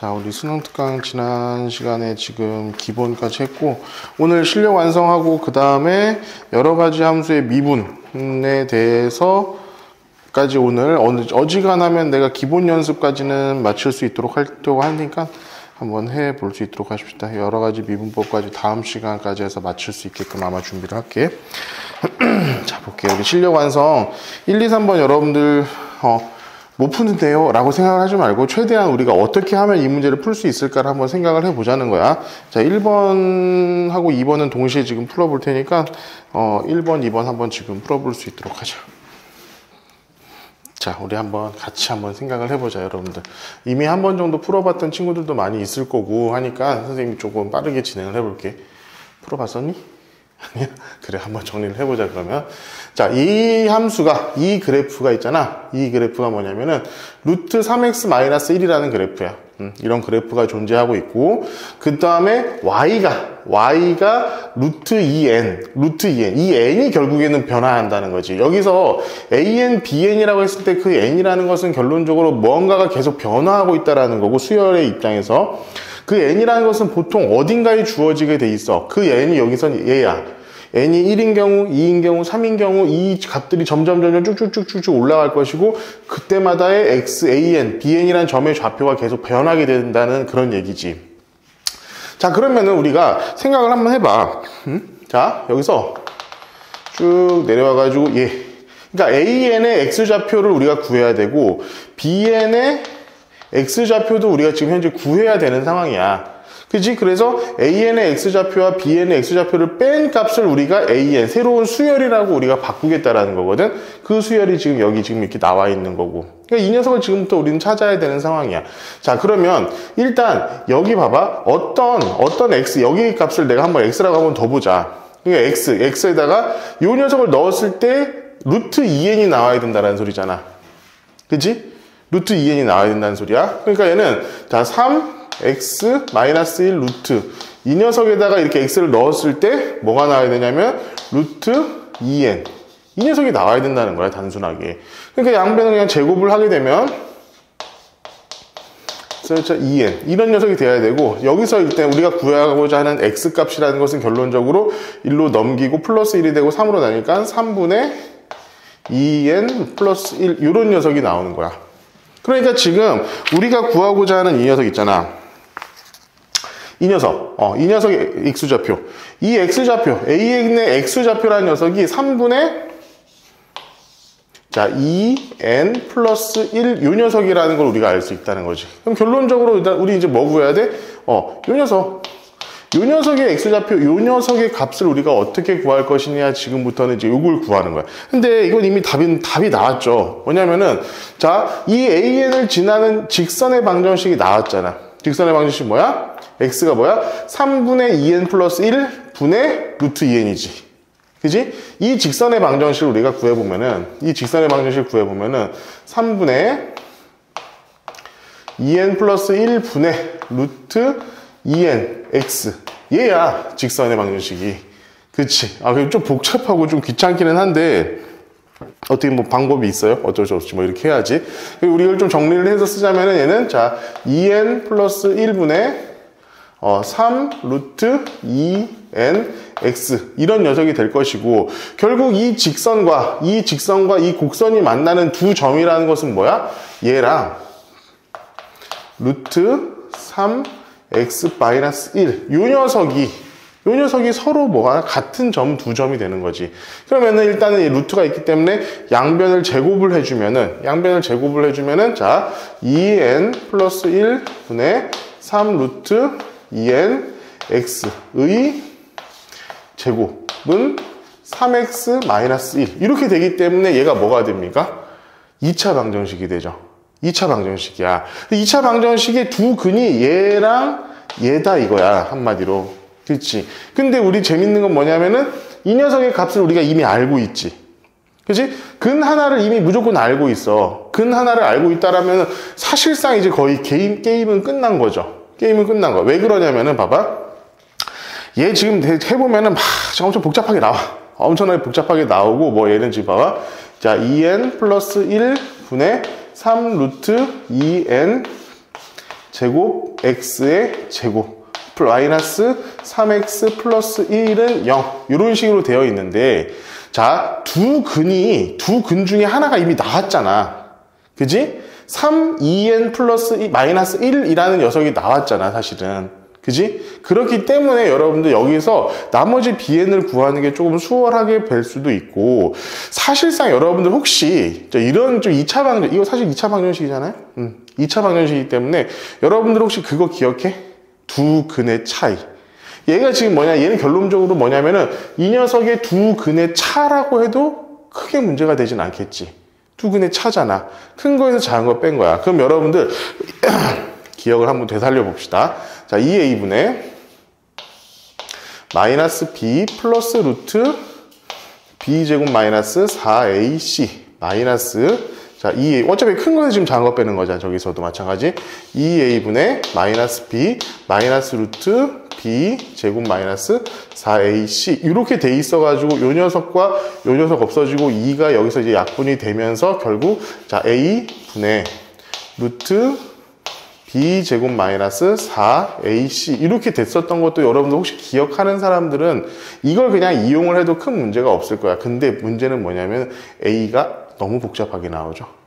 자, 우리 수능 특강 지난 시간에 지금 기본까지 했고, 오늘 실력 완성하고 그 다음에 여러 가지 함수의 미분에 대해서까지 오늘 어지간하면 내가 기본 연습까지는 마칠 수 있도록 하려고 하니까 한번 해볼 수 있도록 하십시다. 여러 가지 미분법까지 다음 시간까지 해서 마칠 수 있게끔 아마 준비를 할게. 자, 볼게요. 우리 실력 완성 1, 2, 3번 여러분들 못 푸는데요 라고 생각을 하지 말고 최대한 우리가 어떻게 하면 이 문제를 풀 수 있을까를 한번 생각을 해보자는 거야. 자, 1번하고 2번은 동시에 지금 풀어볼 테니까 1번, 2번 한번 지금 풀어볼 수 있도록 하자. 자, 우리 한번 같이 한번 생각을 해보자. 여러분들 이미 한 번 정도 풀어봤던 친구들도 많이 있을 거고 하니까 선생님이 조금 빠르게 진행을 해볼게. 풀어봤었니? 아니야? 그래, 한번 정리를 해보자. 그러면 자, 이 함수가, 이 그래프가 있잖아. 이 그래프가 뭐냐면은 루트 3x-1이라는 그래프야. 이런 그래프가 존재하고 있고, 그 다음에 y가 루트 2n, 이 n이 결국에는 변화한다는 거지. 여기서 an, bn이라고 했을 때 그 n이라는 것은 결론적으로 뭔가가 계속 변화하고 있다라는 거고, 수열의 입장에서 그 n이라는 것은 보통 어딘가에 주어지게 돼 있어. 그 n이 여기선 얘야. n이 1인 경우, 2인 경우, 3인 경우 이 값들이 점점 쭉쭉쭉쭉 올라갈 것이고, 그때마다의 x, an, bn이라는 점의 좌표가 계속 변하게 된다는 그런 얘기지. 자, 그러면은 우리가 생각을 한번 해봐. 자, 여기서 쭉 내려와가지고 그러니까 an의 x좌표를 우리가 구해야 되고 bn의 x좌표도 우리가 지금 현재 구해야 되는 상황이야. 그치? 그래서 an의 x좌표와 bn의 x좌표를 뺀 값을 우리가 새로운 수열이라고 우리가 바꾸겠다라는 거거든. 그 수열이 지금 여기 지금 이렇게 나와 있는 거고. 그러니까 이 녀석을 지금부터 우리는 찾아야 되는 상황이야. 자, 그러면 일단 여기 봐봐. 어떤 x, 여기 값을 내가 한번 x라고 한번 더 보자. 그러니까 x에다가 이 녀석을 넣었을 때 루트 2n이 나와야 된다는 소리잖아. 그치? 루트 2n이 나와야 된다는 소리야. 그러니까 얘는 자, 3x-1 루트 이 녀석에다가 이렇게 x를 넣었을 때 뭐가 나와야 되냐면 루트 2n 이 녀석이 나와야 된다는 거야, 단순하게. 그러니까 양변을 그냥 제곱을 하게 되면 2n 이런 녀석이 돼야 되고, 여기서 일단 우리가 구하고자 하는 x 값이라는 것은 결론적으로 1로 넘기고 플러스 1이 되고 3으로 나니까 3분의 2n 플러스 1 이런 녀석이 나오는 거야. 그러니까 지금 우리가 구하고자 하는 이 녀석 있잖아. 이 녀석의 x좌표. 이 x좌표, an의 x좌표라는 녀석이 3분의 2n 플러스 1 요 녀석이라는 걸 우리가 알 수 있다는 거지. 그럼 결론적으로 일단 우리 이제 뭐 구해야 돼? 요 녀석의 x좌표, 요 녀석의 값을 우리가 어떻게 구할 것이냐, 지금부터는 이제 요걸 구하는 거야. 근데 이건 이미 답이 나왔죠. 뭐냐면은, 자, 이 an을 지나는 직선의 방정식이 나왔잖아. 직선의 방정식 뭐야? x가 뭐야? 3분의 2n 플러스 1 분의 루트 2n이지. 그지? 이 직선의 방정식을 우리가 구해보면은, 3분의 2n 플러스 1 분의 루트 2n x 얘야, 직선의 방정식이. 그치? 좀 복잡하고 좀 귀찮기는 한데 어떻게 뭐 방법이 있어요? 어쩔 수 없이 뭐 이렇게 해야지. 우리 이걸 좀 정리를 해서 쓰자면은 얘는 자 2n 플러스 1분의 3 루트 2n x 이런 녀석이 될 것이고, 결국 이 직선과 이 곡선이 만나는 두 점이라는 것은 뭐야? 얘랑 루트 3x-1 요 녀석이 서로 뭐가 같은 점 두 점이 되는 거지. 그러면은 일단은 이 루트가 있기 때문에 양변을 제곱을 해주면은 자 2n 플러스 1 분의 3 루트 2n x의 제곱은 3x-1 이렇게 되기 때문에 얘가 뭐가 됩니까? 2차 방정식이 되죠. 2차 방정식이야. 2차 방정식의 두 근이 얘랑 얘다 이거야, 한마디로. 그렇지? 근데 우리 재밌는 건 뭐냐면은 이 녀석의 값을 우리가 이미 알고 있지. 그치? 근 하나를 이미 무조건 알고 있어. 근 하나를 알고 있다라면 사실상 이제 거의 게임은 끝난 거죠. 게임은 끝난 거야. 왜 그러냐면은 봐봐. 얘 지금 해보면은 막 엄청 복잡하게 나와. 엄청나게 복잡하게 나오고, 뭐 얘는 지금 봐봐. 자, 2n 플러스 1 분의 3 루트 2n 제곱 x의 제곱 마이너스 3x 플러스 1은 0 이런 식으로 되어 있는데, 자, 두 근 중에 하나가 이미 나왔잖아. 그지? 3, 2n 플러스 마이너스 1이라는 녀석이 나왔잖아, 사실은. 그지? 그렇기 때문에 여러분들 여기서 나머지 bn을 구하는 게 조금 수월하게 될 수도 있고, 사실상 여러분들 혹시 이런 좀 2차 방정, 이거 사실 2차 방정식이잖아요? 2차 방정식이기 때문에 여러분들 혹시 그거 기억해? 두 근의 차이. 얘가 지금 뭐냐, 얘는 결론적으로 뭐냐면은 이 녀석의 두 근의 차라고 해도 크게 문제가 되진 않겠지. 두 근의 차잖아. 큰 거에서 작은 거 뺀 거야. 그럼 여러분들 기억을 한번 되살려 봅시다. 자, 2a분의 마이너스 b 플러스 루트 b제곱 마이너스 4ac 마이너스, 자, 2a, 어차피 큰 거에서 지금 작은 거 빼는 거잖아. 저기서도 마찬가지. 2a분의 마이너스 b 마이너스 루트 b 제곱 마이너스 4ac 이렇게 돼 있어가지고 요 녀석과 요 녀석 없어지고 2가 여기서 이제 약분이 되면서 결국, 자, a분의 루트 b 제곱 마이너스 4ac 이렇게 됐었던 것도 여러분들 혹시 기억하는 사람들은 이걸 그냥 이용을 해도 큰 문제가 없을 거야. 근데 문제는 뭐냐면 a가 너무 복잡하게 나오죠.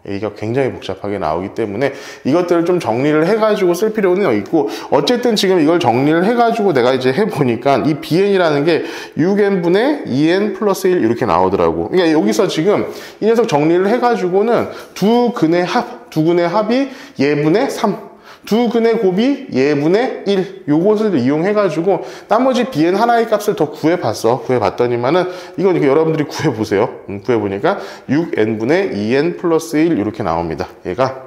A가 굉장히 복잡하게 나오기 때문에 이것들을 좀 정리를 해가지고 쓸 필요는 있고, 어쨌든 지금 이걸 정리를 해가지고 내가 이제 해보니까 이 bn이라는 게 6n분의 2n 플러스 1 이렇게 나오더라고. 그러니까 여기서 지금 이 녀석 정리를 해가지고는 두 근의 합이 예분의 3, 두 근의 곱이 예분의 1, 요것을 이용해가지고 나머지 bn 하나의 값을 더 구해봤더니만은 이건 이렇게 여러분들이 구해보세요. 구해보니까 6n분의 2n 플러스 1 이렇게 나옵니다. 얘가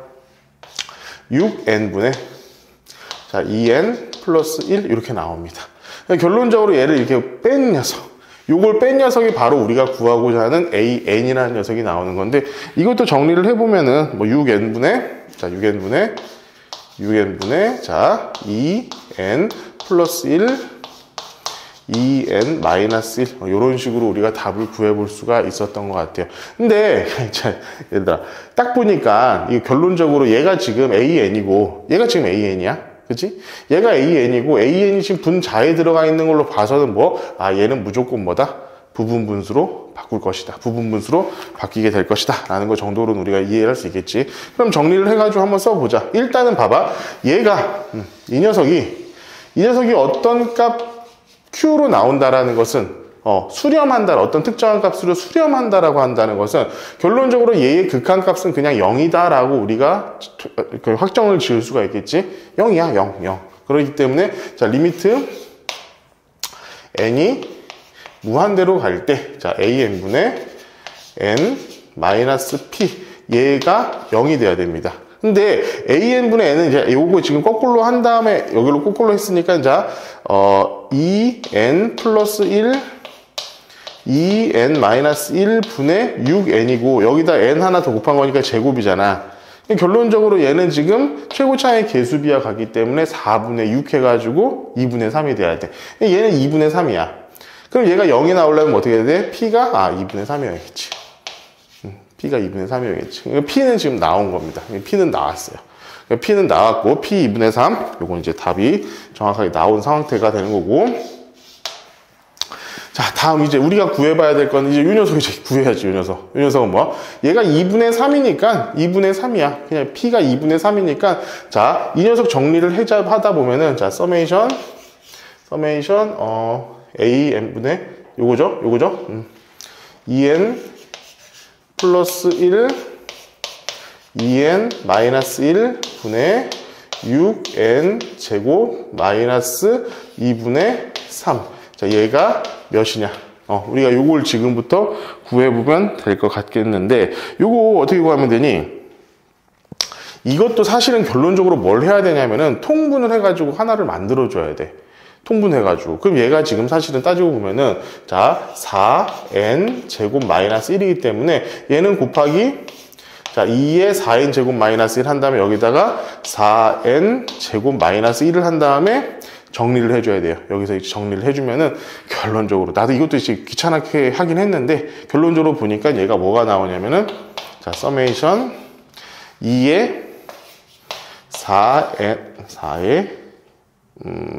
6n분의, 자, 2n 플러스 1 이렇게 나옵니다. 결론적으로 얘를 이렇게 뺀 녀석, 요걸 뺀 녀석이 바로 우리가 구하고자 하는 an이라는 녀석이 나오는 건데, 이것도 정리를 해보면은 뭐 6n분의, 자, 6n분의 자 2n 플러스 1 2n 마이너스 1 이런 식으로 우리가 답을 구해볼 수가 있었던 것 같아요. 근데 얘들아 딱 보니까 이 결론적으로 얘가 지금 an이고 얘가 지금 an이야, 그치? 얘가 an이고 an이 지금 분자에 들어가 있는 걸로 봐서는 뭐, 아, 얘는 무조건 뭐다? 부분분수로 바꿀 것이다. 부분분수로 바뀌게 될 것이다. 라는 거 정도로는 우리가 이해를 할 수 있겠지. 그럼 정리를 해가지고 한번 써보자. 일단은 봐봐. 얘가, 이 녀석이 어떤 값 Q로 나온다라는 것은, 수렴한다. 어떤 특정한 값으로 수렴한다라고 한다는 것은 결론적으로 얘의 극한값은 그냥 0이다라고 우리가 확정을 지을 수가 있겠지. 0이야, 0. 그렇기 때문에, 자, 리미트 n이 무한대로 갈 때, 자, an분의 n 마이너스 p, 얘가 0이 돼야 됩니다. 근데 an분의 n은 이제 요거 지금 거꾸로 한 다음에 여기로 거꾸로 했으니까, 자, 2n 플러스 1, 2n 마이너스 1분의 6n이고, 여기다 n 하나 더 곱한 거니까 제곱이잖아. 결론적으로 얘는 지금 최고차의 개수비와 같기 때문에 4분의 6 해가지고 2분의 3이 돼야 돼. 얘는 2분의 3이야. 그럼 얘가 0이 나오려면 어떻게 해야 돼? P가, 2분의 3이어야겠지. P가 2분의 3이어야겠지. P는 지금 나온 겁니다. P는 나왔어요. P는 나왔고, P 2분의 3. 요건 이제 답이 정확하게 나온 상태가 되는 거고. 자, 다음 이제 우리가 구해봐야 될 건 이제 이 녀석 이제 구해야지, 이 녀석. 이 녀석은 뭐? 얘가 2분의 3이니까 2분의 3이야. 그냥 P가 2분의 3이니까, 자, 이 녀석 정리를 하다 보면은, 자, 서메이션, a,n분의 요거죠? 2n 플러스 1 2n 마이너스 1 분의 6n 제곱 마이너스 2분의 3. 자, 얘가 몇이냐? 우리가 요걸 지금부터 구해보면 될 것 같겠는데, 요거 어떻게 구하면 되니? 이것도 사실은 결론적으로 뭘 해야 되냐면은 통분을 해가지고 하나를 만들어줘야 돼. 통분해가지고. 그럼 얘가 지금 사실은 따지고 보면은, 자, 4n 제곱 마이너스 1이기 때문에 얘는 곱하기, 자, 2에 4n 제곱 마이너스 1 한 다음에 여기다가 4n 제곱 마이너스 1을 한 다음에 정리를 해줘야 돼요. 여기서 정리를 해주면은 결론적으로, 나도 이것도 이제 귀찮게 하긴 했는데, 결론적으로 보니까 얘가 뭐가 나오냐면은, 자, 서메이션 2에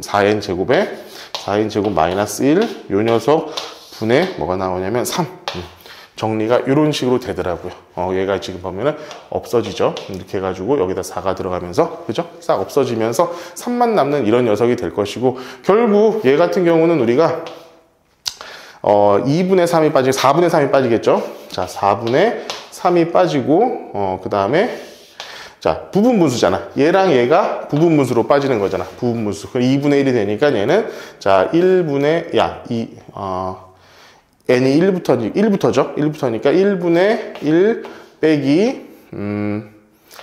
4n 제곱에 4n 제곱 마이너스 1, 요 녀석 분의 뭐가 나오냐면 3. 정리가 이런 식으로 되더라고요. 얘가 지금 보면은 없어지죠. 이렇게 해가지고 여기다 4가 들어가면서, 그죠? 싹 없어지면서 3만 남는 이런 녀석이 될 것이고, 결국 얘 같은 경우는 우리가 2분의 3이 빠지고 4분의 3이 빠지겠죠. 자, 4분의 3이 빠지고 그 다음에 자, 부분분수잖아. 얘랑 얘가 부분분수로 빠지는 거잖아. 부분분수. 그럼 2분의 1이 되니까 얘는 자, 1분의 n이 1부터죠. 1부터니까 1분의 1 빼기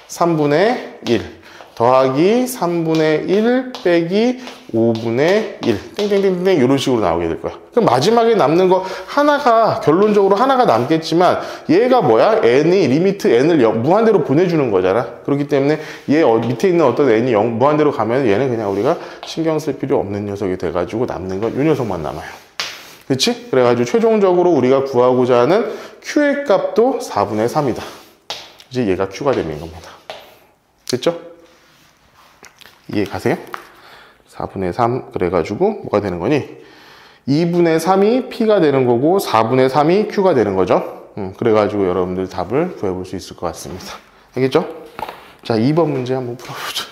3분의 1 더하기 3분의 1 빼기 5분의 1 땡땡땡땡 이런 식으로 나오게 될 거야. 그럼 마지막에 남는 거 하나가 결론적으로 하나가 남겠지만 얘가 뭐야? n이 리미트 n을 무한대로 보내주는 거잖아. 그렇기 때문에 얘 밑에 있는 어떤 n이 무한대로 가면 얘는 그냥 우리가 신경 쓸 필요 없는 녀석이 돼가지고 남는 건 이 녀석만 남아요. 그치? 그래가지고 최종적으로 우리가 구하고자 하는 q의 값도 4분의 3이다. 이제 얘가 q가 되는 겁니다. 됐죠? 이해 가세요? 4분의 3 그래가지고 뭐가 되는 거니? 2분의 3이 p가 되는 거고 4분의 3이 q가 되는 거죠. 그래가지고 여러분들 답을 구해볼 수 있을 것 같습니다. 알겠죠? 자, 2번 문제 한번 풀어보죠.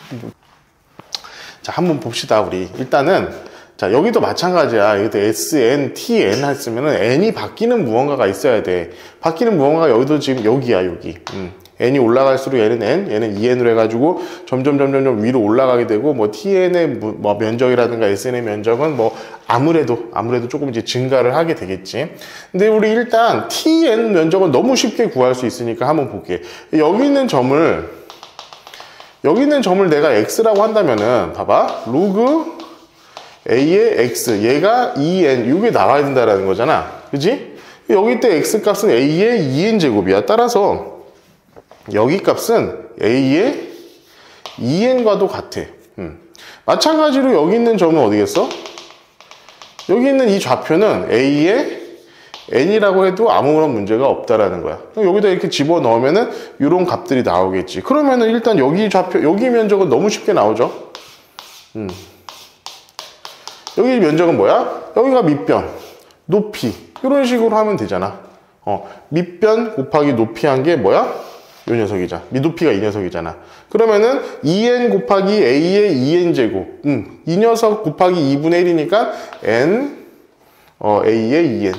자, 한번 봅시다. 우리 일단은 자, 여기도 마찬가지야. 여기도 SN, TN 했으면은 N이 바뀌는 무언가가 있어야 돼. 바뀌는 무언가가 여기도 지금 여기야, 여기. N이 올라갈수록 얘는 N, 얘는 2N으로 해가지고 점점 위로 올라가게 되고, 뭐 TN의 뭐 면적이라든가 SN의 면적은 뭐 아무래도 조금 이제 증가를 하게 되겠지. 근데 우리 일단 TN 면적은 너무 쉽게 구할 수 있으니까 한번 볼게. 여기 있는 점을 내가 X라고 한다면은, 봐봐. 로그 A의 X, 얘가 2N, 이게 나와야 된다라는 거잖아. 그지? 여기 때 X 값은 A의 2N 제곱이야. 따라서 여기 값은 A의 2N과도 같아. 마찬가지로 여기 있는 점은 어디겠어? 여기 있는 이 좌표는 A의 N이라고 해도 아무런 문제가 없다라는 거야. 여기다 이렇게 집어넣으면은 이런 값들이 나오겠지. 그러면은 일단 여기 좌표, 여기 면적은 너무 쉽게 나오죠? 여기 면적은 뭐야? 여기가 밑변, 높이 이런 식으로 하면 되잖아. 밑변 곱하기 높이 한 게 뭐야? 이 녀석이잖아. 밑높이가 이 녀석이잖아. 그러면은 2n 곱하기 a의 2n 제곱 이 녀석 곱하기 2분의 1이니까 n a의 2n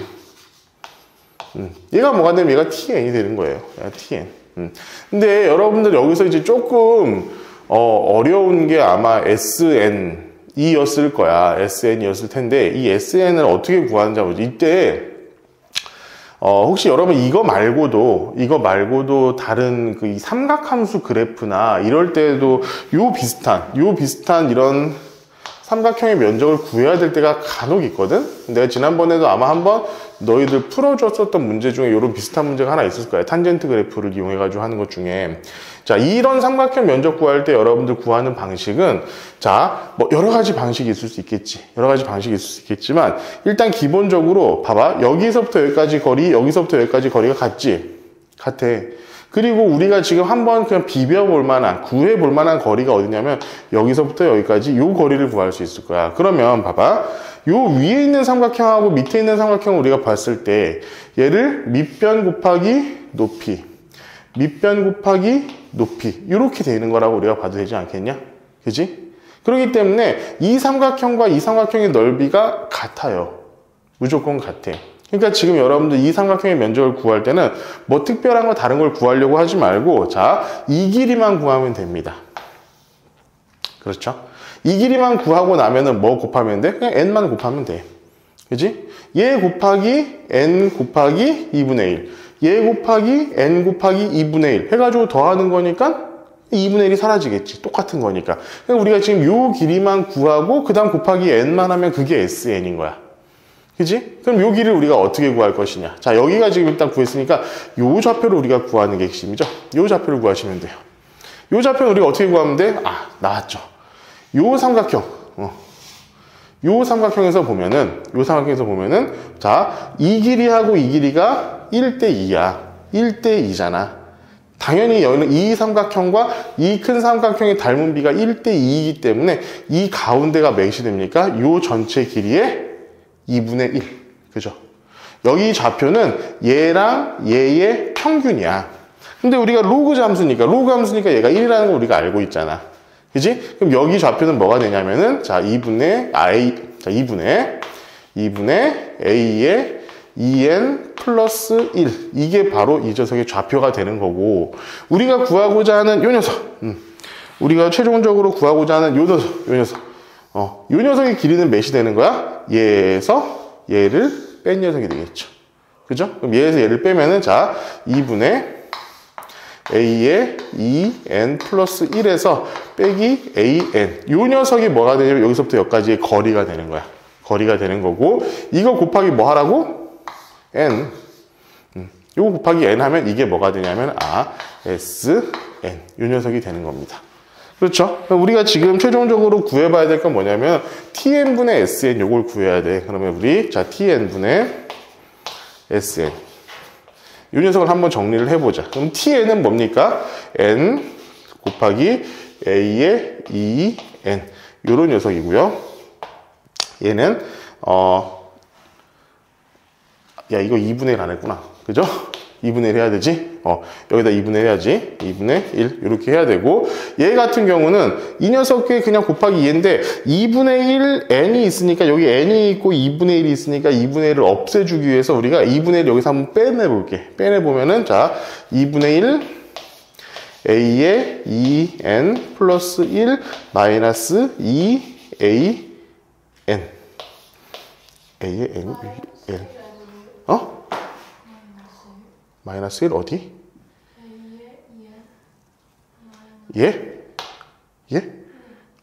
얘가 뭐가 되면 얘가 tn이 되는 거예요. tn. 근데 여러분들 여기서 이제 조금 어려운 게 아마 sn 이었을 거야. SN이었을 텐데 이 SN을 어떻게 구하는지 보죠. 이때 혹시 여러분 이거 말고도 다른 그 이 삼각함수 그래프나 이럴 때도 요 비슷한 이런 삼각형의 면적을 구해야 될 때가 간혹 있거든. 내가 지난번에도 아마 한번 너희들 풀어줬었던 문제 중에 이런 비슷한 문제가 하나 있을 거야. 탄젠트 그래프를 이용해 가지고 하는 것 중에. 자, 이런 삼각형 면적 구할 때 여러분들 구하는 방식은 자, 뭐 여러 가지 방식이 있을 수 있겠지만 일단 기본적으로 봐봐. 여기서부터 여기까지 거리가 같아. 그리고 우리가 지금 한번 그냥 비벼볼 만한, 구해볼 만한 거리가 어디냐면 여기서부터 여기까지 요 거리를 구할 수 있을 거야. 그러면 봐봐. 요 위에 있는 삼각형하고 밑에 있는 삼각형을 우리가 봤을 때 얘를 밑변 곱하기 높이 이렇게 되는 거라고 우리가 봐도 되지 않겠냐? 그지? 그렇기 때문에 이 삼각형과 이 삼각형의 넓이가 같아요. 무조건 같아. 그러니까 지금 여러분들 이 삼각형의 면적을 구할 때는 뭐 특별한 거 다른 걸 구하려고 하지 말고 자, 이 길이만 구하면 됩니다. 그렇죠? 이 길이만 구하고 나면은 뭐 곱하면 돼? 그냥 n만 곱하면 돼. 그지? 얘 곱하기 n 곱하기 2분의 1. 얘 곱하기 n 곱하기 2분의 1 해가지고 더하는 거니까 2분의 1이 사라지겠지. 똑같은 거니까. 그러니까 우리가 지금 요 길이만 구하고 그 다음 곱하기 n만 하면 그게 sn인 거야. 그지? 그럼 요 길이를 우리가 어떻게 구할 것이냐. 자, 여기가 지금 일단 구했으니까 요 좌표를 우리가 구하는 게 핵심이죠. 요 좌표를 구하시면 돼요. 요 좌표는 우리가 어떻게 구하면 돼? 아, 나왔죠. 요 삼각형. 요 삼각형에서 보면은 자, 이 길이하고 이 길이가 1대 2야. 1대 2잖아. 당연히 여기는 이 삼각형과 이 큰 삼각형의 닮은 비가 1대 2이기 때문에 이 가운데가 몇이 됩니까? 요 전체 길이의 2분의 1. 그죠? 여기 좌표는 얘랑 얘의 평균이야. 근데 우리가 로그 함수니까 얘가 1이라는 거 우리가 알고 있잖아. 그지? 그럼 여기 좌표는 뭐가 되냐면은, 자, 2분의 A의 2n 플러스 1. 이게 바로 이 녀석의 좌표가 되는 거고, 우리가 구하고자 하는 요 녀석, 우리가 최종적으로 구하고자 하는 요 녀석, 요 녀석의 길이는 몇이 되는 거야? 얘에서 얘를 뺀 녀석이 되겠죠. 그죠? 그럼 얘에서 얘를 빼면은, 자, 2분의 A의 2n 플러스 1에서 빼기 AN. 요 녀석이 뭐가 되냐면 여기서부터 여기까지의 거리가 되는 거야. 거리가 되는 거고, 이거 곱하기 뭐 하라고? N. 요거 곱하기 N 하면 이게 뭐가 되냐면, SN. 요 녀석이 되는 겁니다. 그렇죠? 우리가 지금 최종적으로 구해봐야 될 건 뭐냐면, TN분의 SN 요걸 구해야 돼. 그러면 우리, 자, TN분의 SN. 이 녀석을 한번 정리를 해보자. 그럼 TN은 뭡니까? N 곱하기 A의 2N. 요런 녀석이고요. 얘는, 야, 이거 2분의 1 안 했구나. 그죠? 2분의 1 해야 되지? 여기다 2분의 1 해야지. 2분의 1. 이렇게 해야 되고, 얘 같은 경우는 이 녀석에 그냥 곱하기 2인데, 2분의 1 n이 있으니까, 여기 n이 있고 2분의 1이 있으니까 2분의 1을 없애주기 위해서 우리가 2분의 1 여기서 한번 빼내볼게. 빼내보면은, 자, 2분의 1 a의 2n 플러스 1 마이너스 2a n. a의 n, n. 마이너스 1 어디? 얘?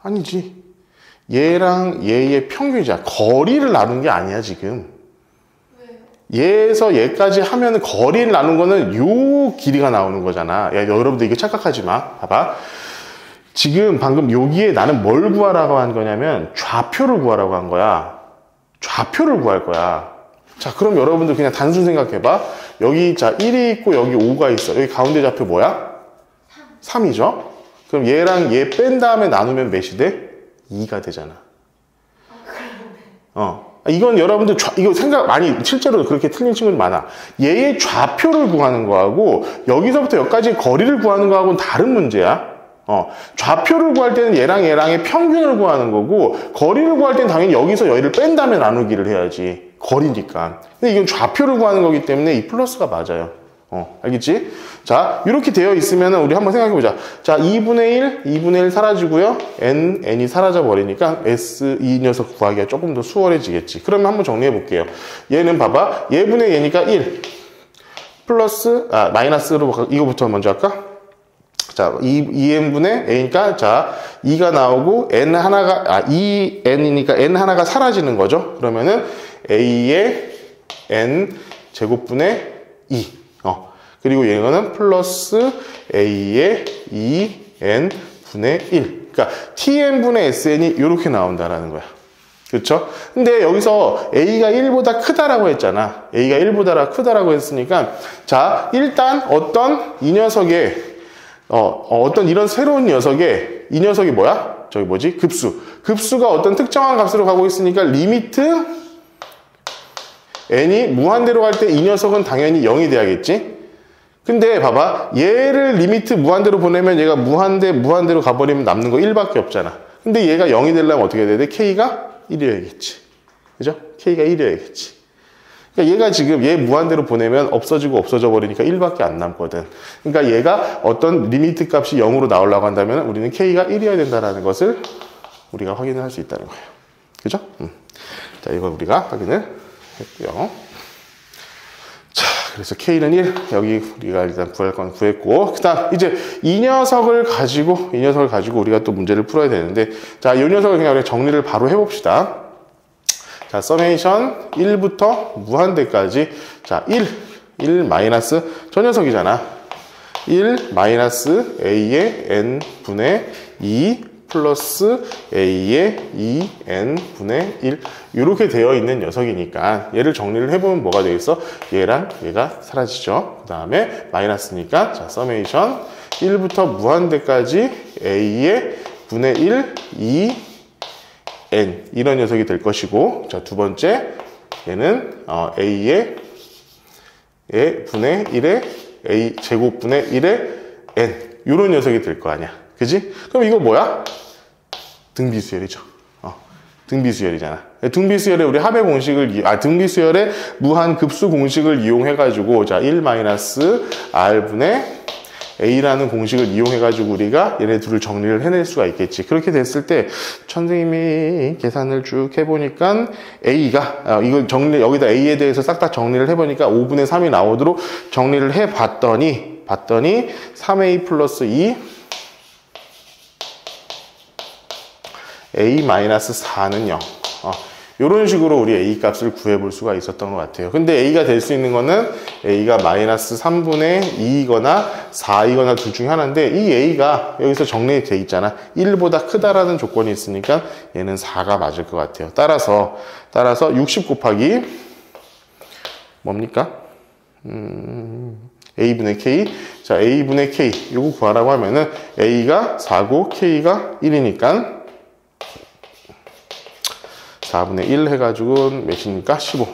아니지. 얘랑 얘의 평균이자 거리를 나눈 게 아니야 지금. 얘에서 얘까지 하면 거리를 나눈 거는 요 길이가 나오는 거잖아. 야, 여러분들 이거 착각하지 마. 봐봐. 지금 방금 여기에 나는 뭘 구하라고 한 거냐면 좌표를 구하라고 한 거야. 좌표를 구할 거야. 자, 그럼 여러분들 그냥 단순 생각해봐. 여기, 자, 1이 있고 여기 5가 있어. 여기 가운데 좌표 뭐야? 3이죠? 그럼 얘랑 얘 뺀 다음에 나누면 몇이 돼? 2가 되잖아. 이건 여러분들, 이거 생각 많이, 실제로 그렇게 틀린 친구들 많아. 얘의 좌표를 구하는 거하고, 여기서부터 여기까지 거리를 구하는 거하고는 다른 문제야. 좌표를 구할 때는 얘랑의 평균을 구하는 거고, 거리를 구할 때는 당연히 여기서 여기를 뺀 다음에 나누기를 해야지. 거리니까. 근데 이건 좌표를 구하는 거기 때문에 이 플러스가 맞아요. 알겠지? 자, 이렇게 되어 있으면 우리 한번 생각해 보자. 자, 2분의 1 사라지고요. n이 사라져 버리니까 이 녀석 구하기가 조금 더 수월해지겠지. 그러면 한번 정리해 볼게요. 얘는 봐봐. 얘분의 얘니까 1 플러스, 마이너스로 이거부터 먼저 할까? 자, 2n분의 a니까, 자, 2가 나오고, n 하나가, 2n이니까 n 하나가 사라지는 거죠. 그러면은 a의 n 제곱분의 2. 그리고 얘는 플러스 a의 2n 분의 1. 그러니까 tn분의 sn이 이렇게 나온다라는 거야. 그렇죠? 근데 여기서 a가 1보다 크다라고 했잖아. a가 1보다 크다라고 했으니까, 자, 일단 어떤 이 녀석의 어떤 이런 새로운 녀석의 이 녀석이 뭐야? 저기 뭐지? 급수가 어떤 특정한 값으로 가고 있으니까 리미트 n이 무한대로 갈 때 이 녀석은 당연히 0이 돼야겠지? 근데 봐봐. 얘를 리미트 무한대로 보내면 얘가 무한대로 가버리면 남는 거 1밖에 없잖아. 근데 얘가 0이 되려면 어떻게 돼야 돼? k가 1이어야겠지. 그죠? k가 1이어야겠지. 그러니까 얘가 지금 얘 무한대로 보내면 없어져 버리니까 1밖에 안 남거든. 그러니까 얘가 어떤 리미트 값이 0으로 나오려고 한다면 우리는 k가 1이어야 된다는 것을 우리가 확인을 할 수 있다는 거예요. 그죠? 자, 이걸 우리가 확인을 했고요. 자, 그래서 k는 1. 여기 우리가 일단 구할 건 구했고, 그 다음 이제 이 녀석을 가지고 우리가 또 문제를 풀어야 되는데, 자, 이 녀석을 그냥 우리가 정리를 바로 해봅시다. 자, 서메이션 1부터 무한대까지. 자, 1 마이너스 저 녀석이잖아. 1 마이너스 a의 n 분의 2 플러스 A의 2n분의 1 이렇게 되어 있는 녀석이니까 얘를 정리를 해보면 뭐가 되겠어? 얘랑 얘가 사라지죠. 그 다음에 마이너스니까 자 서메이션 1부터 무한대까지 A의 분의 1, 2n 이런 녀석이 될 것이고 자 두 번째 얘는 A의 분의 1의 A 제곱분의 1의 n 이런 녀석이 될 거 아니야. 그지? 그럼 이거 뭐야? 등비수열이죠. 등비수열이잖아. 등비수열의 우리 합의 공식을, 등비수열의 무한급수 공식을 이용해가지고, 자, 1-r분의 a라는 공식을 이용해가지고 우리가 얘네 둘을 정리를 해낼 수가 있겠지. 그렇게 됐을 때, 선생님이 계산을 쭉 해보니까 a가, 이걸 여기다 a에 대해서 싹 다 정리를 해보니까 5분의 3이 나오도록 정리를 해봤더니, 3a 플러스 2, a-4는 0. 이런 식으로 우리 a 값을 구해볼 수가 있었던 것 같아요. 근데 a가 될 수 있는 거는 a가 마이너스 3분의 2이거나 4이거나 둘 중에 하나인데 이 a가 여기서 정리돼 있잖아. 1보다 크다라는 조건이 있으니까 얘는 4가 맞을 것 같아요. 따라서 60 곱하기 뭡니까? a분의 k. 자, a분의 k 요거 구하라고 하면은 a가 4고 k가 1이니까 4분의 1 해가지고 몇이니까 15.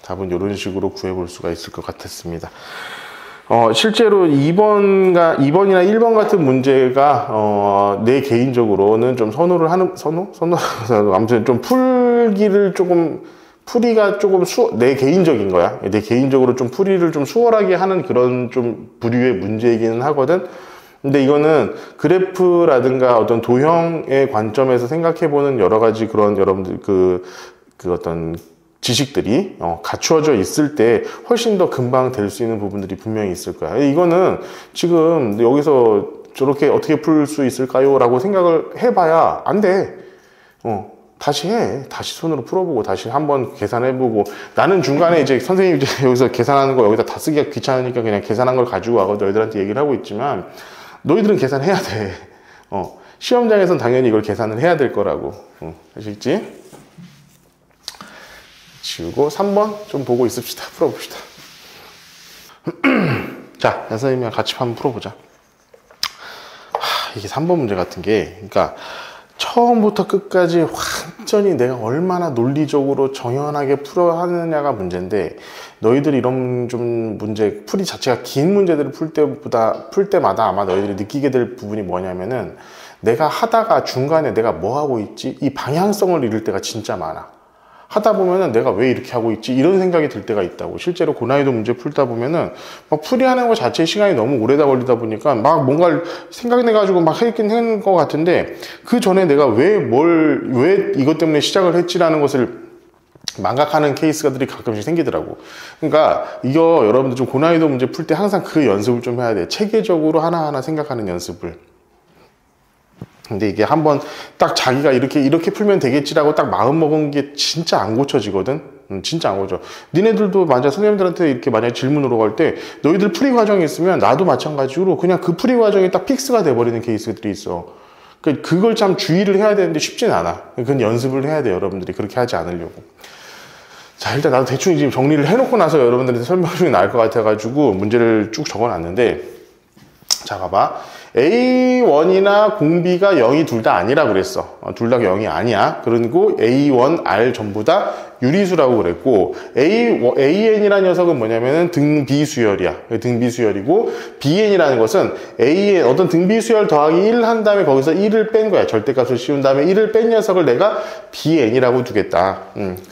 답은 이런 식으로 구해볼 수가 있을 것 같았습니다. 실제로 2번이나 1번 같은 문제가 내 개인적으로는 좀 선호를 하는 아무튼 좀 풀이가 조금 내 개인적인 거야. 내 개인적으로 좀 풀이를 좀 수월하게 하는 그런 좀 부류의 문제이기는 하거든. 근데 이거는 그래프라든가 어떤 도형의 관점에서 생각해보는 여러 가지 그런 여러분들 그 어떤 지식들이 갖추어져 있을 때 훨씬 더 금방 될 수 있는 부분들이 분명히 있을 거야. 이거는 지금 여기서 저렇게 어떻게 풀 수 있을까요? 라고 생각을 해봐야 안 돼. 다시 손으로 풀어보고 다시 한번 계산해보고 나는 중간에 이제 선생님이 이제 여기서 계산하는 거 여기다 다 쓰기가 귀찮으니까 그냥 계산한 걸 가지고 와서 너희들한테 얘기를 하고 있지만 너희들은 계산해야 돼. 시험장에선 당연히 이걸 계산을 해야 될 거라고. 아시겠지? 지우고 3번 좀 보고 있읍시다. 풀어봅시다. 자, 선생님이랑 같이 한번 풀어보자. 이게 3번 문제 같은 게, 그러니까 처음부터 끝까지 완전히 내가 얼마나 논리적으로 정연하게 풀어 하느냐가 문제인데, 너희들이 이런 좀 문제, 풀이 자체가 긴 문제들을 풀 때마다 아마 너희들이 느끼게 될 부분이 뭐냐면은, 내가 하다가 중간에 내가 뭐 하고 있지? 이 방향성을 잃을 때가 진짜 많아. 하다 보면은 내가 왜 이렇게 하고 있지? 이런 생각이 들 때가 있다고. 실제로 고난이도 문제 풀다 보면은 막 풀이하는 거 자체의 시간이 너무 오래 걸리다 보니까 막 뭔가를 생각내가지고 막 했긴 한 것 같은데 그 전에 내가 왜 이것 때문에 시작을 했지라는 것을 망각하는 케이스들이 가끔씩 생기더라고. 그러니까 이거 여러분들 좀 고난이도 문제 풀 때 항상 그 연습을 좀 해야 돼. 체계적으로 하나하나 생각하는 연습을. 근데 이게 한번 딱 자기가 이렇게 풀면 되겠지라고 딱 마음 먹은 게 진짜 안 고쳐지거든. 진짜 안 고쳐. 니네들도 만약 선생님들한테 이렇게 만약 질문으로 갈 때 너희들 풀이 과정이 있으면 나도 마찬가지로 그냥 그 풀이 과정이 딱 픽스가 돼버리는 케이스들이 있어. 그걸 참 주의를 해야 되는데 쉽진 않아. 그건 연습을 해야 돼. 여러분들이 그렇게 하지 않으려고. 자, 일단 나도 대충 지금 정리를 해놓고 나서 여러분들한테 설명이 나을 것 같아가지고 문제를 쭉 적어놨는데, 자, 봐봐. A1이나 공비가 0이 둘 다 아니라고 그랬어. 둘 다 0이 아니야. 그리고 A1, R 전부 다 유리수라고 그랬고, AN이라는 녀석은 뭐냐면은 등비수열이야. 등비수열이고, BN이라는 것은 AN, 어떤 등비수열 더하기 1 한 다음에 거기서 1을 뺀 거야. 절대값을 씌운 다음에 1을 뺀 녀석을 내가 BN이라고 두겠다.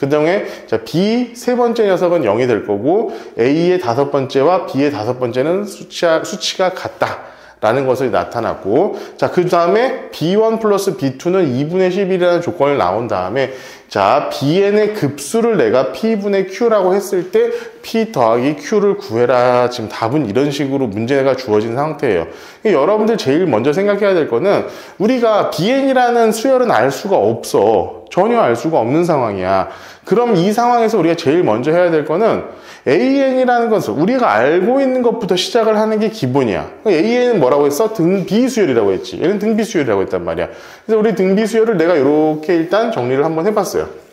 그 다음에, 자, B 세 번째 녀석은 0이 될 거고, A의 다섯 번째와 B의 다섯 번째는 수치가 같다. 라는 것을 나타났고, 자, 그 다음에 B1 플러스 B2는 2분의 11이라는 조건을 나온 다음에, 자, BN의 급수를 내가 P분의 Q라고 했을 때 P 더하기 Q를 구해라. 지금 답은 이런 식으로 문제가 주어진 상태예요. 여러분들 제일 먼저 생각해야 될 거는 우리가 BN이라는 수열은 알 수가 없어. 전혀 알 수가 없는 상황이야. 그럼 이 상황에서 우리가 제일 먼저 해야 될 거는 AN이라는 것은 우리가 알고 있는 것부터 시작을 하는 게 기본이야. AN은 뭐라고 했어? 등비수열이라고 했지. 얘는 등비수열이라고 했단 말이야. 그래서 우리 등비수열을 내가 이렇게 일단 정리를 한번 해봤어요.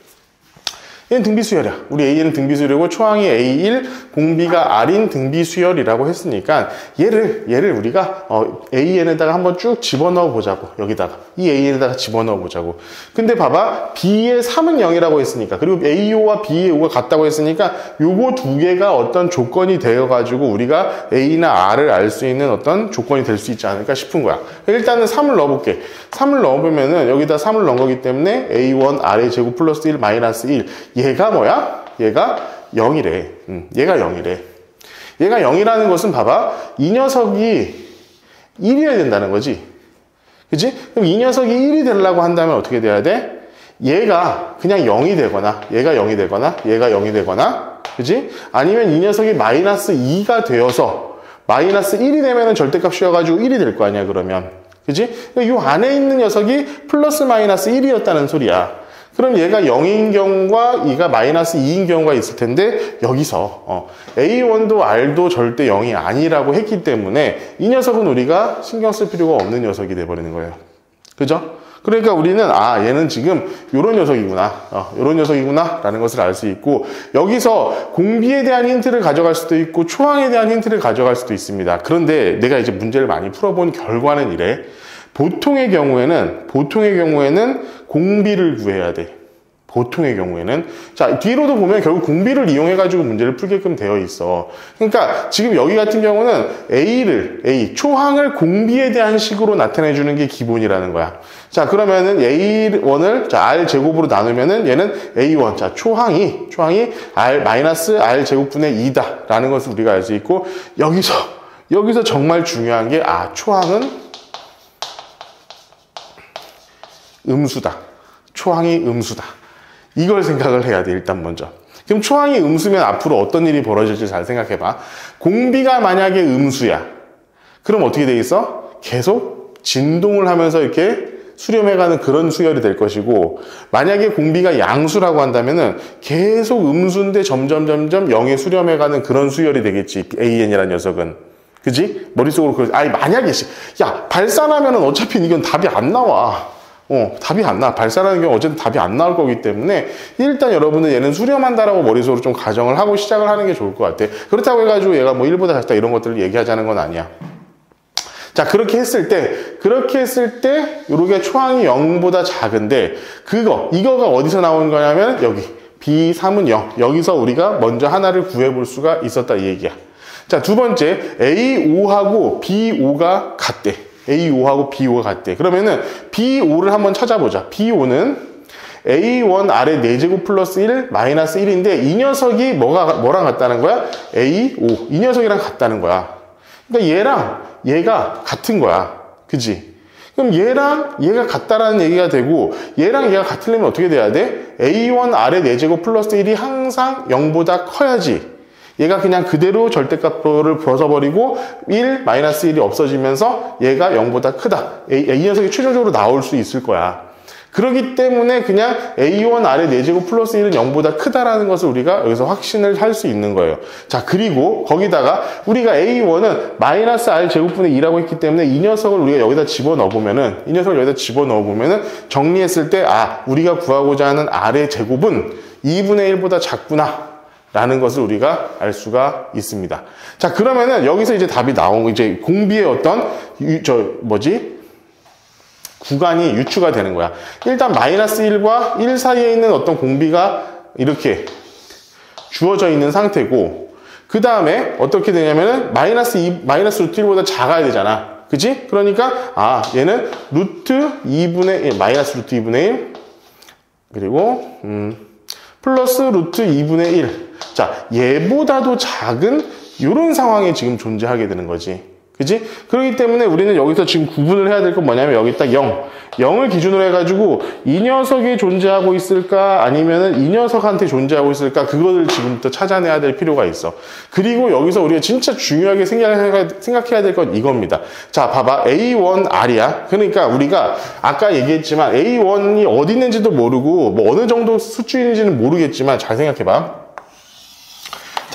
얘는 등비수열이야. 우리 A는 등비수열이고 초항이 A1, 공비가 R인 등비수열이라고 했으니까 얘를 우리가 AN에다가 한번 쭉 집어넣어 보자고. 여기다가 이 AN에다가 집어넣어 보자고. 근데 봐봐, B의 3은 0이라고 했으니까, 그리고 A5와 B의 5가 같다고 했으니까 요거 두 개가 어떤 조건이 되어 가지고 우리가 A나 R을 알 수 있는 어떤 조건이 될 수 있지 않을까 싶은 거야. 일단은 3을 넣어볼게. 3을 넣어보면은 여기다 3을 넣은 거기 때문에 A1 R의 제곱 플러스 1 마이너스 1. 얘가 뭐야? 얘가 0이래. 얘가 0이래. 얘가 0이라는 것은 봐봐, 이 녀석이 1이어야 된다는 거지. 그치? 그럼 이 녀석이 1이 되려고 한다면 어떻게 돼야 돼? 얘가 그냥 0이 되거나, 얘가 0이 되거나, 얘가 0이 되거나, 그치? 아니면 이 녀석이 마이너스 2가 되어서 마이너스 1이 되면은 절대값 씌워가지고 1이 될 거 아니야, 그러면. 그치? 이 안에 있는 녀석이 플러스 마이너스 1이었다는 소리야. 그럼 얘가 0인 경우와 얘가 마이너스 2인 경우가 있을 텐데, 여기서 A1도 R도 절대 0이 아니라고 했기 때문에 이 녀석은 우리가 신경 쓸 필요가 없는 녀석이 돼버리는 거예요. 그죠? 그러니까 우리는 얘는 지금 요런 녀석이구나, 요런 녀석이구나 라는 것을 알 수 있고, 여기서 공비에 대한 힌트를 가져갈 수도 있고 초항에 대한 힌트를 가져갈 수도 있습니다. 그런데 내가 이제 문제를 많이 풀어본 결과는 이래. 보통의 경우에는 공비를 구해야 돼. 보통의 경우에는. 자, 뒤로도 보면 결국 공비를 이용해가지고 문제를 풀게끔 되어 있어. 그러니까 지금 여기 같은 경우는 초항을 공비에 대한 식으로 나타내주는 게 기본이라는 거야. 자, 그러면은 A1을 R 제곱으로 나누면은 얘는 A1. 자, 초항이 R 마이너스 R 제곱분의 2다. 라는 것을 우리가 알 수 있고, 여기서 정말 중요한 게, 초항은 음수다. 초항이 음수다. 이걸 생각을 해야 돼, 일단 먼저. 그럼 초항이 음수면 앞으로 어떤 일이 벌어질지 잘 생각해봐. 공비가 만약에 음수야. 그럼 어떻게 돼 있어? 계속 진동을 하면서 이렇게 수렴해가는 그런 수열이 될 것이고, 만약에 공비가 양수라고 한다면은 계속 음수인데 점점 0에 수렴해가는 그런 수열이 되겠지, AN이라는 녀석은. 그지? 머릿속으로 만약에 발산하면은 어차피 이건 답이 안 나와. 답이 안 나와. 발산하는 경우 어쨌든 답이 안 나올 거기 때문에 일단 여러분은 얘는 수렴한다라고 머릿속으로 좀 가정을 하고 시작을 하는 게 좋을 것 같아. 그렇다고 해가지고 얘가 뭐 1보다 작다 이런 것들을 얘기하자는 건 아니야. 자, 그렇게 했을 때 요렇게 초항이 0보다 작은데, 이거가 어디서 나온 거냐면 여기 B3은 0. 여기서 우리가 먼저 하나를 구해볼 수가 있었다, 이 얘기야. 자, 두 번째, A5하고 B5가 같대. A5하고 B5가 같대. 그러면은 B5를 한번 찾아보자. B5는 A1 R의 4제곱 플러스 1 마이너스 1인데 이 녀석이 뭐랑 같다는 거야? A5. 이 녀석이랑 같다는 거야. 그러니까 얘가 같은 거야. 그지? 그럼 얘랑 얘가 같다라는 얘기가 되고, 얘랑 얘가 같으려면 어떻게 돼야 돼? A1 R의 4제곱 플러스 1이 항상 0보다 커야지. 얘가 그냥 그대로 절대값을 벗어버리고 1, 마이너스 1이 없어지면서 얘가 0보다 크다. 이 녀석이 최종적으로 나올 수 있을 거야. 그렇기 때문에 그냥 A1 R의 4제곱 플러스 1은 0보다 크다라는 것을 우리가 여기서 확신을 할 수 있는 거예요. 자, 그리고 거기다가 우리가 A1은 마이너스 R 제곱분의 2라고 했기 때문에 이 녀석을 우리가 여기다 집어넣어 보면은, 정리했을 때, 우리가 구하고자 하는 R의 제곱은 2분의 1보다 작구나 라는 것을 우리가 알 수가 있습니다. 자, 그러면은 여기서 이제 답이 이제 공비의 어떤 구간이 유추가 되는 거야. 일단 마이너스 1과 1 사이에 있는 어떤 공비가 이렇게 주어져 있는 상태고, 그 다음에 어떻게 되냐면은 마이너스 루트 1보다 작아야 되잖아. 그치? 그러니까 얘는 마이너스 루트 2분의 1 그리고 플러스 루트 2분의 1. 자, 얘보다도 작은 이런 상황이 지금 존재하게 되는 거지. 그지? 그렇기 때문에 우리는 여기서 지금 구분을 해야 될 건 뭐냐면, 여기 딱 0을 기준으로 해가지고 이 녀석이 존재하고 있을까 아니면은 이 녀석한테 존재하고 있을까, 그거를 지금부터 찾아내야 될 필요가 있어. 그리고 여기서 우리가 진짜 중요하게 생각해야 될 건 이겁니다. 자, 봐봐. A1R이야. 그러니까 우리가 아까 얘기했지만 A1이 어디 있는지도 모르고 뭐 어느 정도 수준인지는 모르겠지만 잘 생각해봐.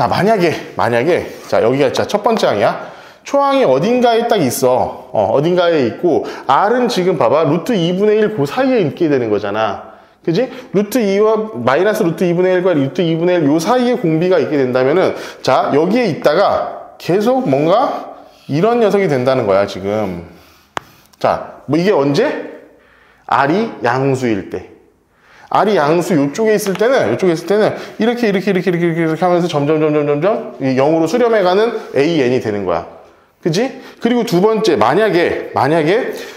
자, 만약에, 자, 여기가 자, 첫 번째 항이야. 초항이 어딘가에 딱 있어. 어딘가에 있고, R은 지금 봐봐. 루트 2분의 1 그 사이에 있게 되는 거잖아. 그지? 루트 2와 마이너스 루트 2분의 1과 루트 2분의 1 요 사이에 공비가 있게 된다면은, 자, 여기에 있다가 계속 뭔가 이런 녀석이 된다는 거야, 지금. 자, 뭐 이게 언제? R이 양수일 때. R이 양수 요쪽에 있을 때는 이렇게 하면서 점점 0으로 수렴해가는 AN이 되는 거야. 그지? 그리고 두 번째, 만약에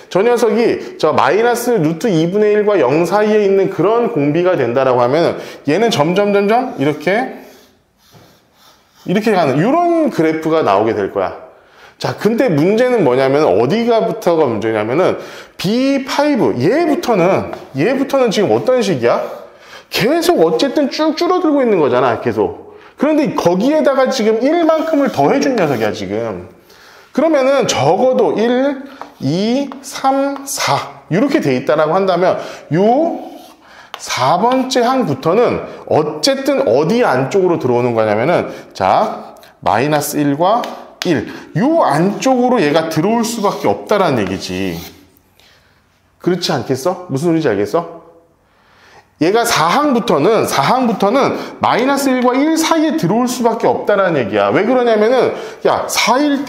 저 녀석이 저 마이너스 루트 2분의 1과 0 사이에 있는 그런 공비가 된다라고 하면 얘는 점점 이렇게 가는 이런 그래프가 나오게 될 거야. 자, 근데 문제는 뭐냐면 어디가부터가 문제냐면은 B5 얘부터는 지금 어떤 식이야? 계속 어쨌든 쭉 줄어들고 있는 거잖아, 계속. 그런데 거기에다가 지금 1만큼을 더해준 녀석이야, 지금. 그러면은 적어도 1, 2, 3, 4 이렇게 돼 있다라고 한다면 요 4번째 항부터는 어쨌든 어디 안쪽으로 들어오는 거냐면은 자, 마이너스 1과 1. 요 안쪽으로 얘가 들어올 수밖에 없다라는 얘기지. 그렇지 않겠어? 무슨 소리인지 알겠어? 얘가 4항부터는 마이너스 1과 1 사이에 들어올 수밖에 없다라는 얘기야. 왜 그러냐면은 야, 4일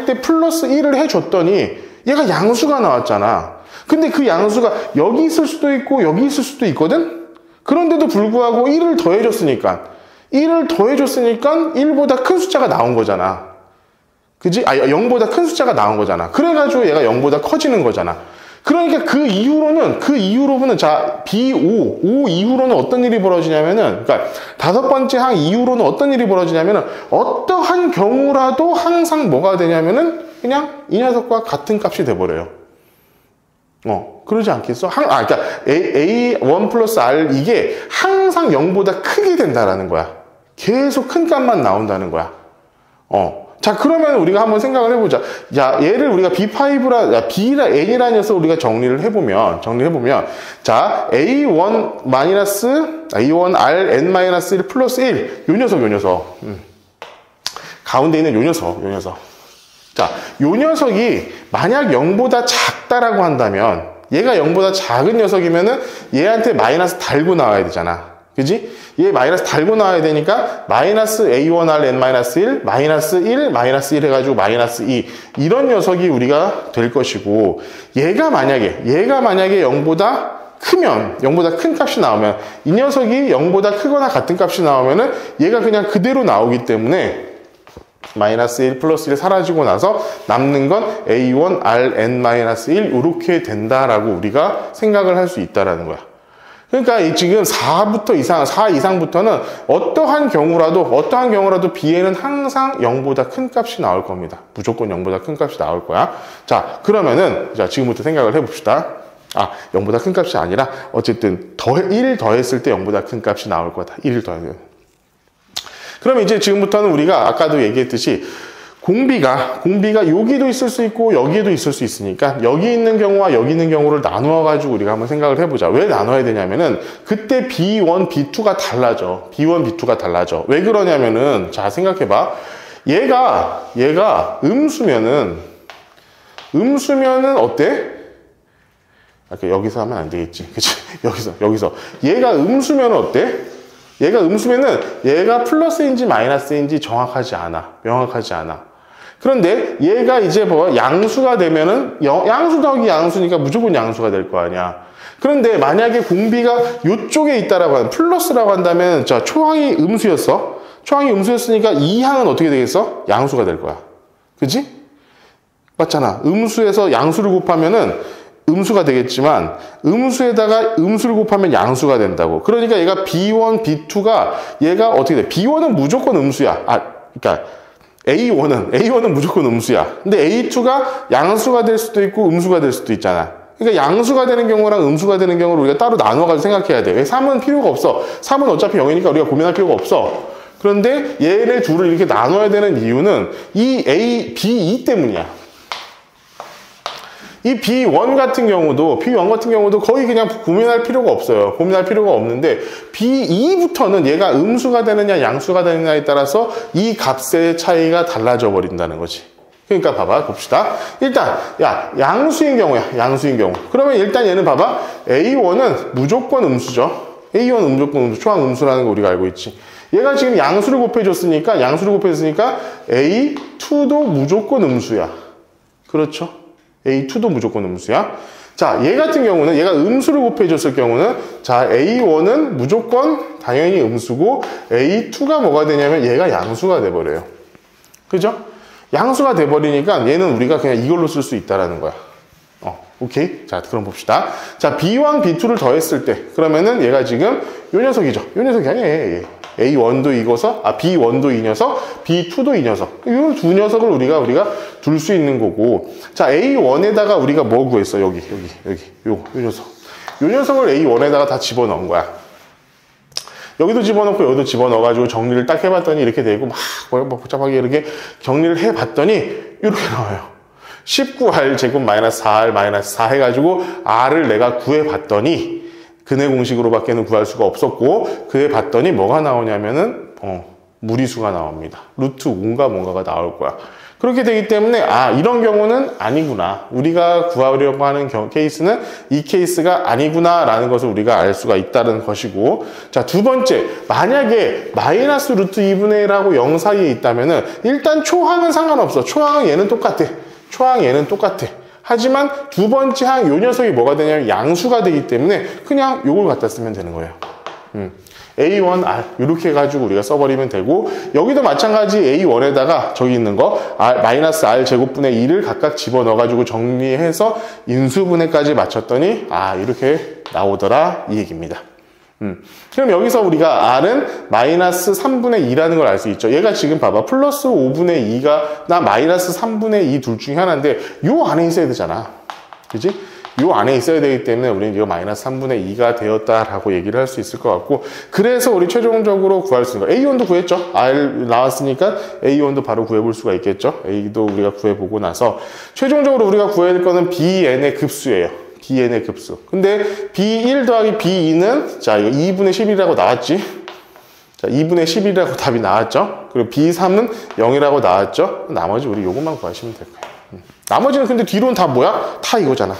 때 플러스 1을 해줬더니 얘가 양수가 나왔잖아. 근데 그 양수가 여기 있을 수도 있고 여기 있을 수도 있거든? 그런데도 불구하고 1을 더해줬으니까 1보다 큰 숫자가 나온 거잖아. 그지? 0보다 큰 숫자가 나온 거잖아. 그래가지고 얘가 0보다 커지는 거잖아. 그러니까 그 이후로는 자, B5 이후로는 어떤 일이 벌어지냐면은, 그러니까 5번째 항 이후로는 어떤 일이 벌어지냐면은, 어떠한 경우라도 항상 뭐가 되냐면은, 그냥 이 녀석과 같은 값이 돼버려요. 그러지 않겠어? 그러니까 A1 플러스 R 이게 항상 0보다 크게 된다라는 거야. 계속 큰 값만 나온다는 거야. 자, 그러면 우리가 한번 생각을 해보자. 야, 얘를 우리가 B랑 N이라는 녀석을 우리가 정리를 해보면, 자, A1 R N-1 플러스 1. 요 녀석. 가운데 있는 요 녀석. 자, 요 녀석이 만약 0보다 작다라고 한다면, 얘가 0보다 작은 녀석이면은 얘한테 마이너스 달고 나와야 되잖아. 그지? 얘 마이너스 달고 나와야 되니까 마이너스 A1R N-1 마이너스 1 해가지고 마이너스 2 이런 녀석이 우리가 될 것이고 얘가 만약에 0보다 큰 값이 나오면 이 녀석이 0보다 크거나 같은 값이 나오면은 얘가 그냥 그대로 나오기 때문에 마이너스 1 플러스 1 사라지고 나서 남는 건 A1 R N-1 이렇게 된다라고 우리가 생각을 할 수 있다라는 거야. 그러니까 지금 4 이상부터는 어떠한 경우라도 B에는 항상 0보다 큰 값이 나올 겁니다. 무조건 0보다 큰 값이 나올 거야. 자, 그러면은, 자, 지금부터 생각을 해봅시다. 0보다 큰 값이 아니라, 어쨌든, 1 더했을 때 0보다 큰 값이 나올 거다. 1을 더하면. 그럼 이제 지금부터는 우리가 아까도 얘기했듯이, 공비가 여기도 있을 수 있고 여기에도 있을 수 있으니까 여기 있는 경우와 여기 있는 경우를 나누어 가지고 우리가 한번 생각을 해보자. 왜 나눠야 되냐면은 그때 B1, B2가 달라져. 왜 그러냐면은 자, 생각해봐. 얘가 음수면은 어때? 여기서 하면 안 되겠지. 그치? 여기서. 얘가 음수면은 어때? 얘가 플러스인지 마이너스인지 명확하지 않아. 그런데 얘가 이제 뭐 양수가 되면은 양수 더하기 양수니까 무조건 양수가 될 거 아니야. 그런데 만약에 공비가 이쪽에 있다라고 하면 플러스라고 한다면 자, 초항이 음수였으니까 이 항은 어떻게 되겠어? 양수가 될 거야. 그지? 맞잖아. 음수에서 양수를 곱하면은 음수가 되겠지만 음수에다가 음수를 곱하면 양수가 된다고. 그러니까 얘가 B1, B2가 얘가 어떻게 돼? B1은 무조건 음수야. 그러니까 A1은 무조건 음수야. 근데 A2가 양수가 될 수도 있고 음수가 될 수도 있잖아. 그러니까 양수가 되는 경우랑 음수가 되는 경우를 우리가 따로 나눠가지고 생각해야 돼. 왜? 3은 필요가 없어. 3은 어차피 0이니까 우리가 고민할 필요가 없어. 그런데 얘네 둘을 이렇게 나눠야 되는 이유는 이 B2 때문이야. 이 B1 같은 경우도 거의 그냥 고민할 필요가 없어요. 고민할 필요가 없는데 B2부터는 얘가 음수가 되느냐 양수가 되느냐에 따라서 이 값의 차이가 달라져 버린다는 거지. 그러니까 봐봐 봅시다. 일단 양수인 경우 그러면 일단 얘는 봐봐 A1은 무조건 음수죠. A1은 무조건 음수, 초항 음수라는 거 우리가 알고 있지. 얘가 지금 양수를 곱해줬으니까 A2도 무조건 음수야. 그렇죠? A2도 무조건 음수야. 자, 얘 같은 경우는 얘가 음수를 곱해줬을 경우는 자, A1은 무조건 당연히 음수고 A2가 뭐가 되냐면 얘가 양수가 돼버려요. 그죠? 양수가 돼버리니까 얘는 우리가 그냥 이걸로 쓸 수 있다라는 거야. 오케이? 자, 그럼 봅시다. 자, B1, B2를 더했을 때 그러면은 얘가 지금 요 녀석이죠. 요 녀석이 아니에요. 얘. A1도 이거서, B1도 이 녀석, B2도 이 녀석. 이 두 녀석을 우리가 둘 수 있는 거고. 자, A1에다가 우리가 뭐 구했어? 여기. 요 녀석. 요 녀석을 A1에다가 다 집어넣은 거야. 여기도 집어넣고 여기도 집어넣어가지고 정리를 딱 해봤더니 이렇게 되고 막 복잡하게 이렇게 정리를 해봤더니 이렇게 나와요. 19R 제곱 마이너스 4R 마이너스 4 해가지고 R을 내가 구해봤더니 근해 공식으로밖에는 구할 수가 없었고 구해봤더니 뭐가 나오냐면은 무리수가 나옵니다. 루트 5인가 뭔가가 나올 거야. 그렇게 되기 때문에 이런 경우는 아니구나. 우리가 구하려고 하는 케이스는 이 케이스가 아니구나 라는 것을 우리가 알 수가 있다는 것이고. 자, 두 번째, 만약에 마이너스 루트 2분의 1하고 0 사이에 있다면은 일단 초항은 상관없어. 초항은 얘는 똑같아. 하지만 두 번째 항 요 녀석이 뭐가 되냐면 양수가 되기 때문에 그냥 요걸 갖다 쓰면 되는 거예요. A1R 이렇게 해가지고 우리가 써버리면 되고, 여기도 마찬가지 A1에다가 저기 있는 거 마이너스 R 제곱분의 2를 각각 집어넣어가지고 정리해서 인수분해까지 맞췄더니 이렇게 나오더라 이 얘기입니다. 그럼 여기서 우리가 R은 마이너스 3분의 2라는 걸 알 수 있죠. 얘가 지금 봐봐. 플러스 5분의 2가 나 마이너스 3분의 2 둘 중에 하나인데 요 안에 있어야 되잖아. 그지? 요 안에 있어야 되기 때문에 우리는 이거 마이너스 3분의 2가 되었다라고 얘기를 할 수 있을 것 같고, 그래서 우리 최종적으로 구할 수 있는 거 A1도 구했죠. R 나왔으니까 A1도 바로 구해볼 수가 있겠죠. A도 우리가 구해보고 나서 최종적으로 우리가 구해야 될 거는 BN의 급수예요. BN의 급수. 근데 B1 더하기 B2는 자 이거 2분의 11이라고 나왔지. 자 2분의 11이라고 답이 나왔죠. 그리고 B3은 0이라고 나왔죠. 나머지 우리 요것만 구하시면 될 거예요. 나머지는 근데 뒤로는 다 뭐야? 다 이거잖아.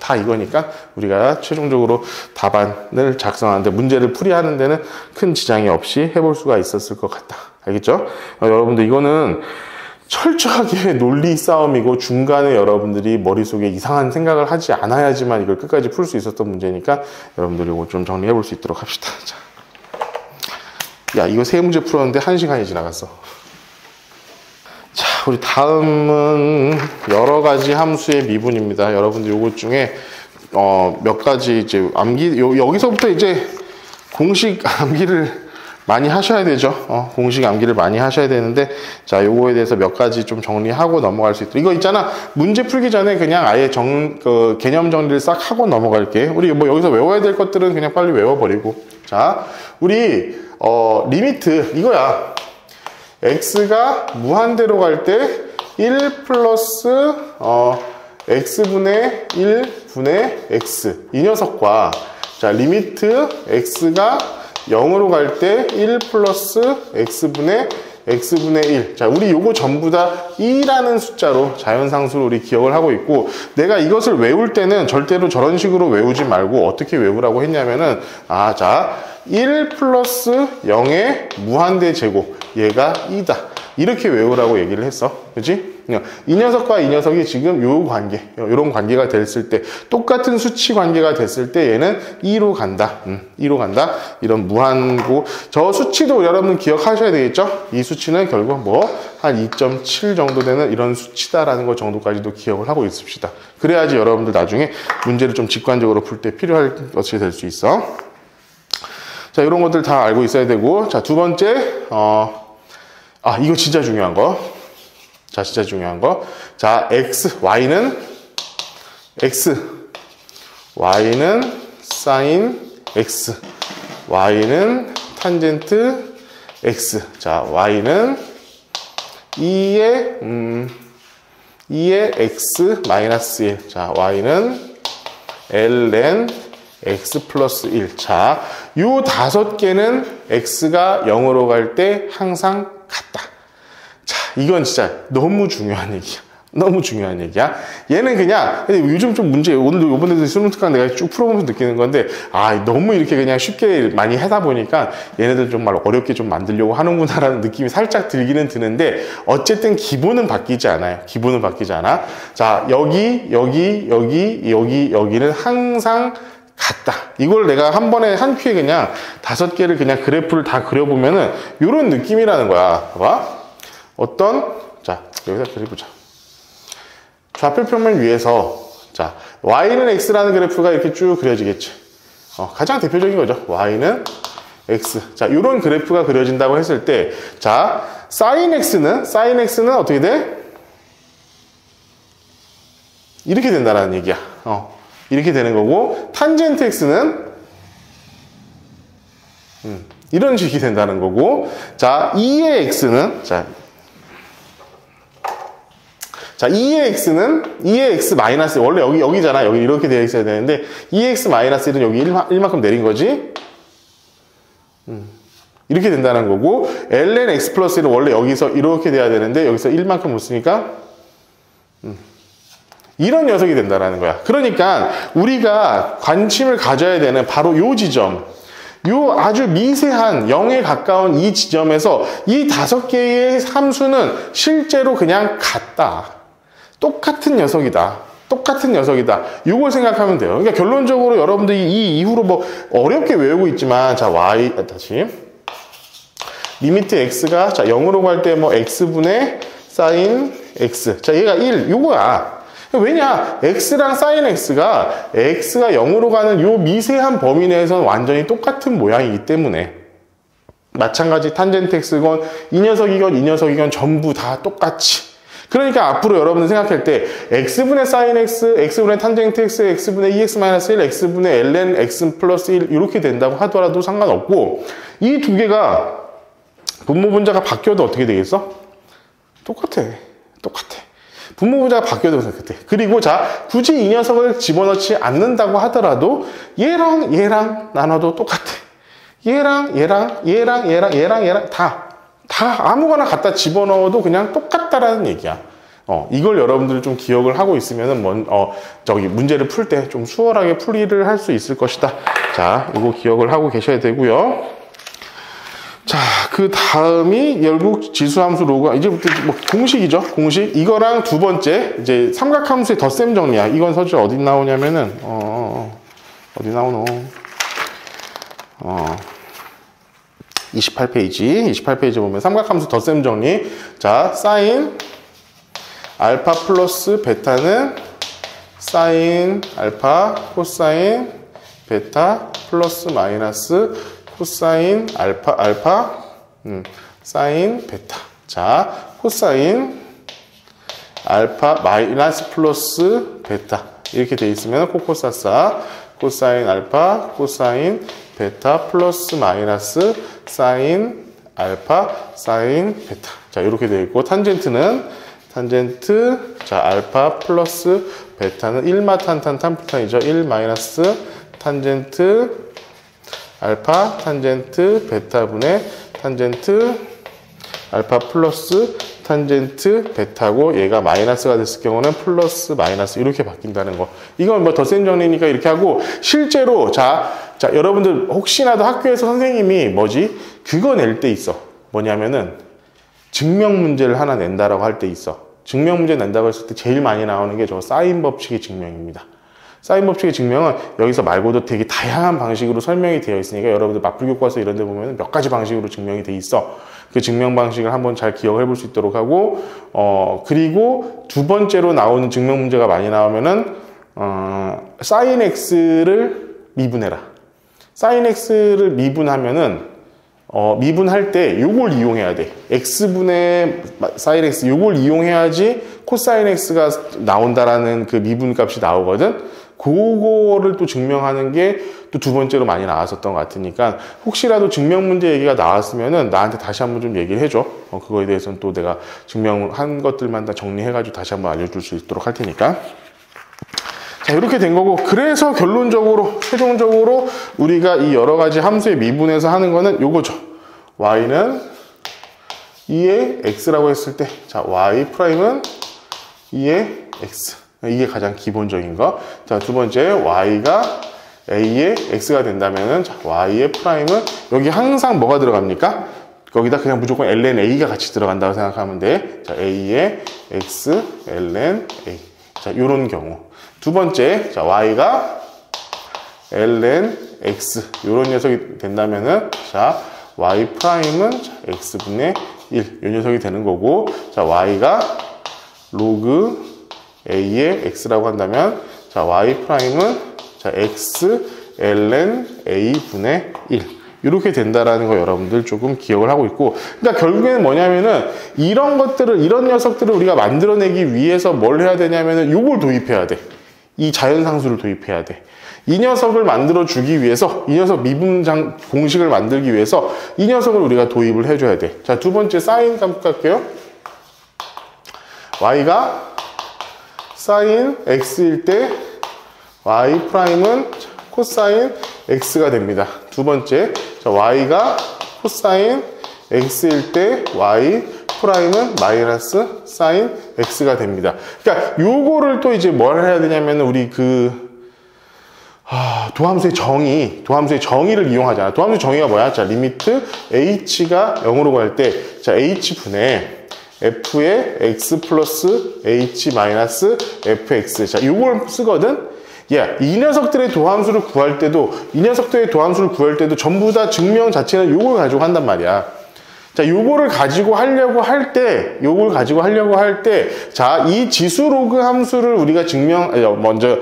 다 이거니까 우리가 최종적으로 답안을 작성하는데 문제를 풀이하는 데는 큰 지장이 없이 해볼 수가 있었을 것 같다. 알겠죠? 여러분들 이거는 철저하게 논리 싸움이고 중간에 여러분들이 머릿속에 이상한 생각을 하지 않아야지만 이걸 끝까지 풀 수 있었던 문제니까 여러분들이 이거 좀 정리해 볼 수 있도록 합시다. 자. 야, 이거 세 문제 풀었는데 1시간이 지나갔어. 자, 우리 다음은 여러 가지 함수의 미분입니다. 여러분들 요것 중에 몇 가지 이제 여기서부터 이제 공식 암기를 많이 하셔야 되죠. 공식 암기를 많이 하셔야 되는데, 자, 요거에 대해서 몇 가지 좀 정리하고 넘어갈 수 있도록. 이거 있잖아. 문제 풀기 전에 그냥 아예 개념 정리를 싹 하고 넘어갈게. 우리 뭐 여기서 외워야 될 것들은 그냥 빨리 외워버리고. 자, 우리, 리미트, 이거야. x가 무한대로 갈 때 1 플러스, x분의 1분의 x. 이 녀석과, 자, 리미트 x가 0으로 갈 때 1 플러스 x분의 1. 자, 우리 요거 전부 다 2라는 숫자로 자연상수로 우리 기억을 하고 있고, 내가 이것을 외울 때는 절대로 저런 식으로 외우지 말고 어떻게 외우라고 했냐면은, 자, 1 플러스 0의 무한대 제곱. 얘가 2다. 이렇게 외우라고 얘기를 했어. 그치? 이 녀석과 이 녀석이 지금 요 관계, 요런 관계가 됐을 때, 똑같은 수치 관계가 됐을 때 얘는 2로 간다. 2로 간다. 이런 무한고, 저 수치도 여러분 기억하셔야 되겠죠? 이 수치는 결국 한 2.7 정도 되는 이런 수치다라는 것 정도까지도 기억을 하고 있읍시다. 그래야지 여러분들 나중에 문제를 좀 직관적으로 풀 때 필요할 것이 될 수 있어. 자, 이런 것들 다 알고 있어야 되고, 자, 두 번째, 이거 진짜 중요한 거. 자, 진짜 중요한 거. 자, y는 sin x, y는 탄젠트 x. 자, y는 2의 2의 x 마이너스 1. 자, y는 ln x 플러스 1. 자, 요 5개는 x가 0으로 갈 때 항상 같다. 자, 이건 진짜 너무 중요한 얘기야. 너무 중요한 얘기야. 얘는 그냥, 요즘 좀 문제, 오늘도 요번에도 수능 특강 내가 쭉 풀어보면서 느끼는 건데, 너무 이렇게 그냥 쉽게 많이 하다 보니까 얘네들 정말 어렵게 좀 만들려고 하는구나라는 느낌이 살짝 들기는 드는데, 어쨌든 기본은 바뀌지 않아요. 기본은 바뀌지 않아. 자, 여기는 항상 같다. 이걸 내가 한 번에 한 큐에 그냥 5개를 그냥 그래프를 다 그려보면은, 요런 느낌이라는 거야. 봐봐. 자, 여기다 그려보자. 좌표 평면 위에서, 자, y는 x라는 그래프가 이렇게 쭉 그려지겠지. 가장 대표적인 거죠. y는 x. 자, 이런 그래프가 그려진다고 했을 때, 자, sin x는 어떻게 돼? 이렇게 된다는 얘기야. 이렇게 되는 거고, 탄젠트 x는 이런 식이 된다는 거고, 자, 2의 x는, 자, 2의 x 마이너스, 원래 여기잖아. 여기 이렇게 되어 있어야 되는데, 2의 x 마이너스 1은 여기 1만큼 내린 거지. 이렇게 된다는 거고, ln x 플러스 1은 원래 여기서 이렇게 돼야 되는데, 여기서 1만큼 못 쓰니까, 이런 녀석이 된다는 거야. 그러니까, 우리가 관심을 가져야 되는 바로 요 지점, 요 아주 미세한 0에 가까운 이 지점에서 이 5개의 함수는 실제로 그냥 같다. 똑같은 녀석이다. 이걸 생각하면 돼요. 그러니까 결론적으로 여러분들이 이 이후로 뭐 어렵게 외우고 있지만, 자, 다시. 리미트 x가, 자, 0으로 갈 때 뭐 x분의 sin x. 자, 얘가 1, 요거야. 왜냐? x랑 sin x가 0으로 가는 요 미세한 범위 내에서는 완전히 똑같은 모양이기 때문에. 마찬가지 탄젠트 x건 이 녀석이건 전부 다 똑같이. 그러니까 앞으로 여러분들 생각할 때 x분의 sin x, x분의 탄젠트 x, x분의 2x-1, x분의 ln x 플러스 1 이렇게 된다고 하더라도 상관없고, 이 두 개가 분모분자가 바뀌어도 어떻게 되겠어? 똑같아. 분모분자가 바뀌어도 똑같아. 그리고 자, 굳이 이 녀석을 집어넣지 않는다고 하더라도 얘랑 나눠도 똑같아. 얘랑 다 아무거나 갖다 집어넣어도 그냥 똑같다라는 얘기야. 이걸 여러분들이 좀 기억을 하고 있으면은 문제를 풀 때 좀 수월하게 풀이를 할 수 있을 것이다. 자, 이거 기억을 하고 계셔야 되고요. 자, 그 다음이 결국 지수함수 로그가 이제부터 뭐 공식이죠. 공식. 이거랑 두 번째 이제 삼각함수의 덧셈 정리야. 이건 사실 어디 나오냐면은 어디 나오노? 28페이지 보면 삼각함수 덧셈 정리. 자, 사인 알파 플러스 베타는 사인 알파 코사인 베타 플러스 마이너스 코사인 알파 사인 베타. 자, 코사인 알파 마이너스 플러스 베타 이렇게 돼 있으면 코코사사 코사인 알파 코사인 베타 플러스 마이너스 사인 알파 사인 베타. 자, 이렇게 되어 있고, 탄젠트 자, 알파 플러스 베타는 1마탄탄탄부탄이죠. 1 마이너스 탄젠트 알파 탄젠트 베타분의 탄젠트 알파 플러스 탄젠트 베타고, 얘가 마이너스가 됐을 경우는 플러스 마이너스 이렇게 바뀐다는 거. 이건 뭐 덧셈 정리니까 이렇게 하고, 실제로 자 여러분들 혹시나도 학교에서 선생님이 그거 낼 때 있어. 뭐냐면은 증명 문제를 하나 낸다라고 할 때 있어. 증명 문제 낸다고 했을 때 제일 많이 나오는 게 저 사인 법칙의 증명입니다. 사인 법칙의 증명은 여기서 말고도 되게 다양한 방식으로 설명이 되어 있으니까 여러분들 맞불교과서 이런 데 보면 몇 가지 방식으로 증명이 돼 있어. 그 증명 방식을 한번 잘 기억해 볼 수 있도록 하고, 그리고 두 번째로 나오는 증명 문제가 많이 나오면은 sin x를 미분해라. sin x를 미분하면은 미분할 때 요걸 이용해야 돼. x분의 sin x 요걸 이용해야지 코사인 x가 나온다라는 그 미분값이 나오거든. 그거를 또 증명하는 게 또 두 번째로 많이 나왔었던 것 같으니까 혹시라도 증명 문제 얘기가 나왔으면은 나한테 다시 한번 좀 얘기를 해줘. 그거에 대해서는 또 내가 증명한 것들만 다 정리해가지고 다시 한번 알려줄 수 있도록 할 테니까. 자, 이렇게 된 거고, 그래서 결론적으로, 최종적으로 우리가 이 여러 가지 함수의 미분에서 하는 거는 요거죠. y는 2의 x라고 했을 때, 자, y 프라임은 2의 x. 이게 가장 기본적인 거. 자, 두 번째, y가 a의 x가 된다면은, 자, y의 프라임은 여기 항상 뭐가 들어갑니까? 거기다 그냥 무조건 ln a가 같이 들어간다고 생각하면 돼. 자, a의 x, ln a. 자, 요런 경우. 두 번째, 자, y가 ln x. 요런 녀석이 된다면은, 자, y 프라임은 x분의 1. 요 녀석이 되는 거고, 자, y가 로그 a의 x라고 한다면, 자, y 프라임은 자, x ln a분의 1. 이렇게 된다라는 거 여러분들 조금 기억을 하고 있고, 그러니까 결국에는 뭐냐면은 이런 것들을, 이런 녀석들을 우리가 만들어내기 위해서 뭘 해야 되냐면은 요걸 도입해야 돼. 이 자연상수를 도입해야 돼. 이 녀석을 만들어 주기 위해서, 이 녀석 미분장 공식을 만들기 위해서 이 녀석을 우리가 도입을 해줘야 돼. 자, 두 번째 사인 값 갈게요. y가 사인 x일 때 y 프라임은 코사인 x가 됩니다. 두 번째, 자, y가 코사인 x일 때 y 프라임은 마이너스 사인 x가 됩니다. 그러니까 요거를 또 이제 뭘 해야 되냐면 우리 도함수의 정의를 이용하잖아. 도함수의 정의가 뭐야? 자, 리미트 h가 0으로 갈 때, 자, h분의 f의 x 플러스 h 마이너스 fx. 자, 요걸 쓰거든? 이 녀석들의 도함수를 구할 때도, 전부 다 증명 자체는 요걸 가지고 한단 말이야. 자, 요거를 가지고 하려고 할 때, 자, 이 지수 로그 함수를 우리가 먼저,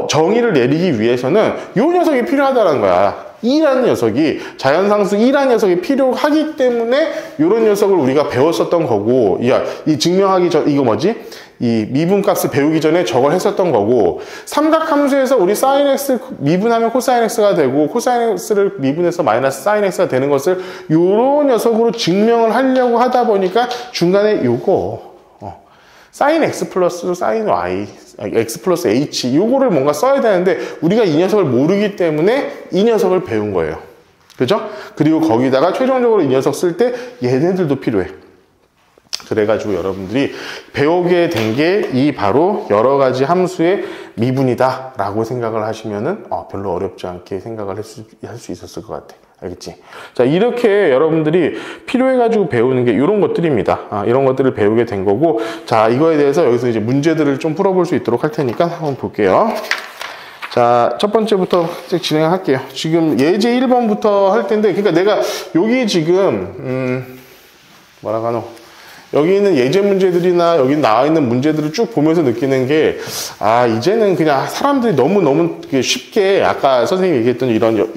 정의를 내리기 위해서는 요 녀석이 필요하다는 거야. 2라는 녀석이, 자연상수 2라는 녀석이 필요하기 때문에 요런 녀석을 우리가 배웠었던 거고, 이 증명하기 전, 이거 뭐지? 이 미분값을 배우기 전에 저걸 했었던 거고, 삼각함수에서 우리 sin x 미분하면 코사인 x가 되고, 코사인 x를 미분해서 마이너스 sin x가 되는 것을 요런 녀석으로 증명을 하려고 하다 보니까 중간에 요거 sin x 플러스 sin y, x 플러스 h, 요거를 뭔가 써야 되는데 우리가 이 녀석을 모르기 때문에 이 녀석을 배운 거예요. 그죠? 그리고 거기다가 최종적으로 이 녀석 쓸 때 얘네들도 필요해. 그래가지고 여러분들이 배우게 된 게 이 바로 여러 가지 함수의 미분이다 라고 생각을 하시면은 별로 어렵지 않게 생각을 할 수 있었을 것 같아. 알겠지? 자, 이렇게 여러분들이 필요해가지고 배우는 게 이런 것들입니다. 이런 것들을 배우게 된 거고, 자, 이거에 대해서 여기서 이제 문제들을 좀 풀어볼 수 있도록 할 테니까 한번 볼게요. 자, 첫 번째부터 진행할게요. 지금 예제 1번부터 할 텐데, 그러니까 내가 여기 지금 뭐라고 하노? 여기 있는 예제 문제들이나 여기 나와 있는 문제들을 쭉 보면서 느끼는 게, 이제는 그냥 사람들이 너무 쉽게, 아까 선생님이 얘기했던 이런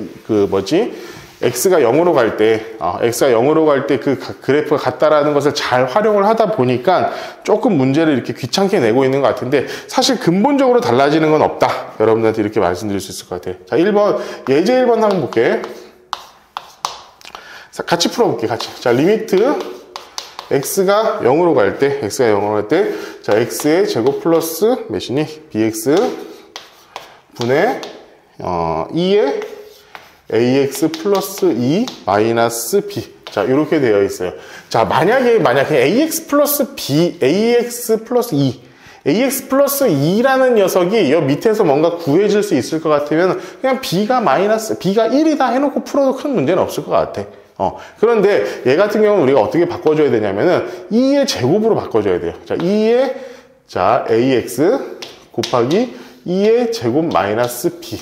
x가 0으로 갈 때, 그 그래프가 같다라는 것을 잘 활용을 하다 보니까 조금 문제를 이렇게 귀찮게 내고 있는 것 같은데, 사실 근본적으로 달라지는 건 없다. 여러분들한테 이렇게 말씀드릴 수 있을 것 같아요. 자, 1번, 예제 1번 한번 볼게. 자, 같이 풀어볼게, 같이. 자, 리미트 x가 0으로 갈 때, 자, x의 제곱 플러스 몇이니? bx 분의 2의 ax 플러스 2 마이너스 b. 자, 이렇게 되어 있어요. 자, 만약에 ax 플러스 2, ax 플러스 2라는 녀석이 여 밑에서 뭔가 구해질 수 있을 것 같으면 그냥 b가 1이다 해놓고 풀어도 큰 문제는 없을 것 같아. 그런데 얘 같은 경우는 우리가 어떻게 바꿔줘야 되냐면은 2의 제곱으로 바꿔줘야 돼요. 자, ax 곱하기 2의 제곱 마이너스 b.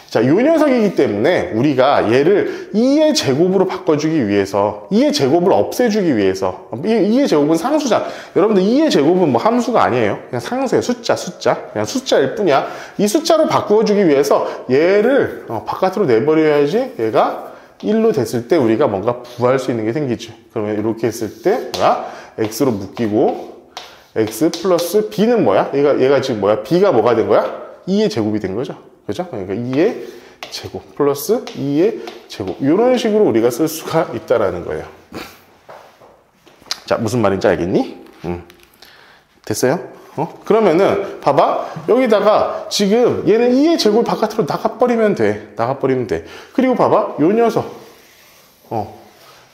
자, 요 녀석이기 때문에 우리가 얘를 2의 제곱으로 바꿔주기 위해서, 2의 제곱을 없애주기 위해서, 2의 제곱은 상수잖아. 여러분들 2의 제곱은 뭐 함수가 아니에요. 그냥 상수예요. 숫자. 그냥 숫자일 뿐이야. 이 숫자로 바꾸어주기 위해서 얘를 바깥으로 내버려야지 얘가 1로 됐을 때 우리가 뭔가 구할 수 있는 게 생기죠. 그러면 이렇게 했을 때 x로 묶이고 x 플러스 b는 뭐야? 얘가 지금 뭐야? b가 뭐가 된 거야? 2의 제곱이 된 거죠. 그죠? 그러니까 2의 제곱 플러스 2의 제곱. 이런 식으로 우리가 쓸 수가 있다라는 거예요. 자, 무슨 말인지 알겠니? 됐어요? 그러면은 봐봐, 여기다가 지금 얘는 2의 제곱 바깥으로 나가버리면 돼. 그리고 봐봐, 요 녀석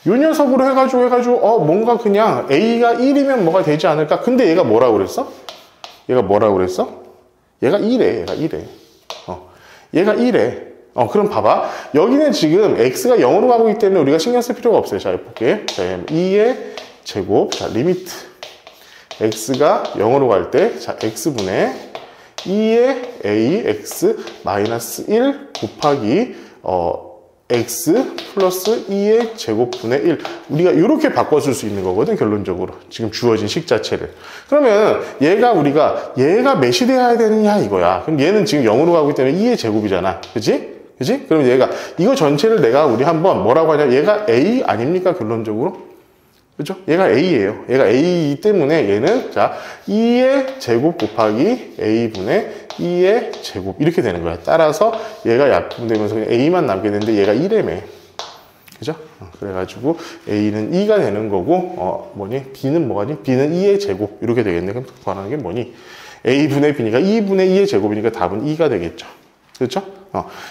요 녀석으로 해가지고 뭔가 그냥 A가 1이면 뭐가 되지 않을까? 근데 얘가 뭐라고 그랬어? 얘가 1래. 얘가 1래. 그럼 봐봐, 여기는 지금 X가 0으로 가고 있기 때문에 우리가 신경 쓸 필요가 없어요. 자, 볼게. 자, 2의 제곱. 자, 리미트 X가 0으로 갈 때, 자, X분의 2의 A, X 마이너스 1 곱하기, X 플러스 2의 제곱분의 1. 우리가 이렇게 바꿔줄 수 있는 거거든, 결론적으로. 지금 주어진 식 자체를. 그러면 얘가 몇이 돼야 되느냐, 이거야. 그럼 얘는 지금 0으로 가고 있기 때문에 2의 제곱이잖아. 그치? 그럼 얘가, 이거 전체를 우리 한번 뭐라고 하냐, 얘가 A 아닙니까, 결론적으로? 그죠? 얘가 A예요. 얘가 A이기 때문에 얘는, 자, 2의 제곱 곱하기 A분의 2의 제곱. 이렇게 되는 거야. 따라서 얘가 약분되면서 그냥 A만 남게 되는데 얘가 1이라며. 그죠? 그래가지고 A는 2가 되는 거고, B는 뭐가니? B는 2의 제곱. 이렇게 되겠네. 그럼 구하는 게 뭐니? A분의 B니까 2분의 2의 제곱이니까 답은 2가 되겠죠. 그렇죠?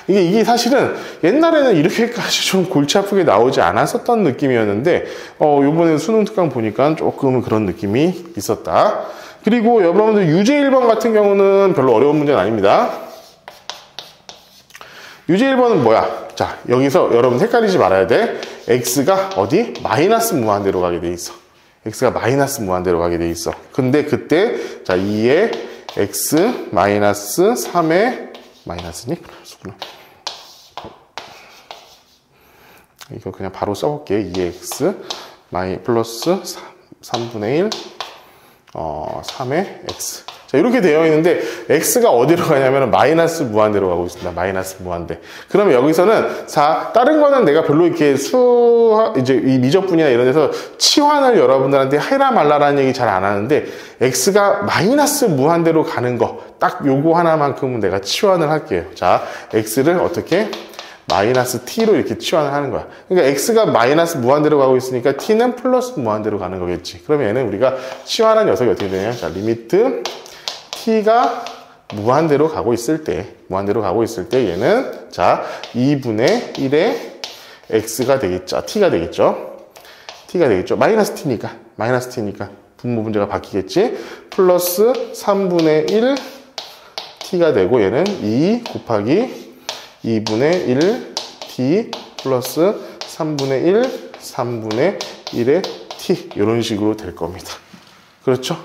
이게 사실은 옛날에는 이렇게까지 좀 골치 아프게 나오지 않았었던 느낌이었는데, 요번에 수능 특강 보니까 조금 그런 느낌이 있었다. 그리고 여러분들 유제 1번 같은 경우는 별로 어려운 문제는 아닙니다. 유제 1번은 뭐야? 자, 여기서 여러분 헷갈리지 말아야 돼. X가 어디? 마이너스 무한대로 가게 돼 있어. X가 마이너스 무한대로 가게 돼 있어. 근데 그때, 자, 2의 X 마이너스 3의 마이너스니? 그렇구나. 이거 그냥 바로 써볼게. 2x 플러스 3분의 1 3의 x. 자, 이렇게 되어 있는데 x가 어디로 가냐면 마이너스 무한대로 가고 있습니다. 마이너스 무한대. 그러면 여기서는 다른 거는 내가 별로 이렇게 이제 이 미적분이나 이런 데서 치환을 여러분들한테 해라 말라라는 얘기 잘 안 하는데, x가 마이너스 무한대로 가는 거 딱 요거 하나만큼은 내가 치환을 할게요. 자, x를 어떻게? 마이너스 t로 이렇게 치환을 하는 거야. 그러니까 x가 마이너스 무한대로 가고 있으니까 t는 플러스 무한대로 가는 거겠지. 그러면 얘는 우리가 치환한 녀석이 어떻게 되냐? 자, 리미트 t가 무한대로 가고 있을 때 얘는, 자, 2분의 1의 x가 되겠죠. t가 되겠죠. 마이너스 t니까 분모 문제가 바뀌겠지. 플러스 3분의 1 t가 되고, 얘는 2 곱하기 2분의 1 t 플러스 3분의 1 3분의 1의 t, 이런 식으로 될 겁니다. 그렇죠?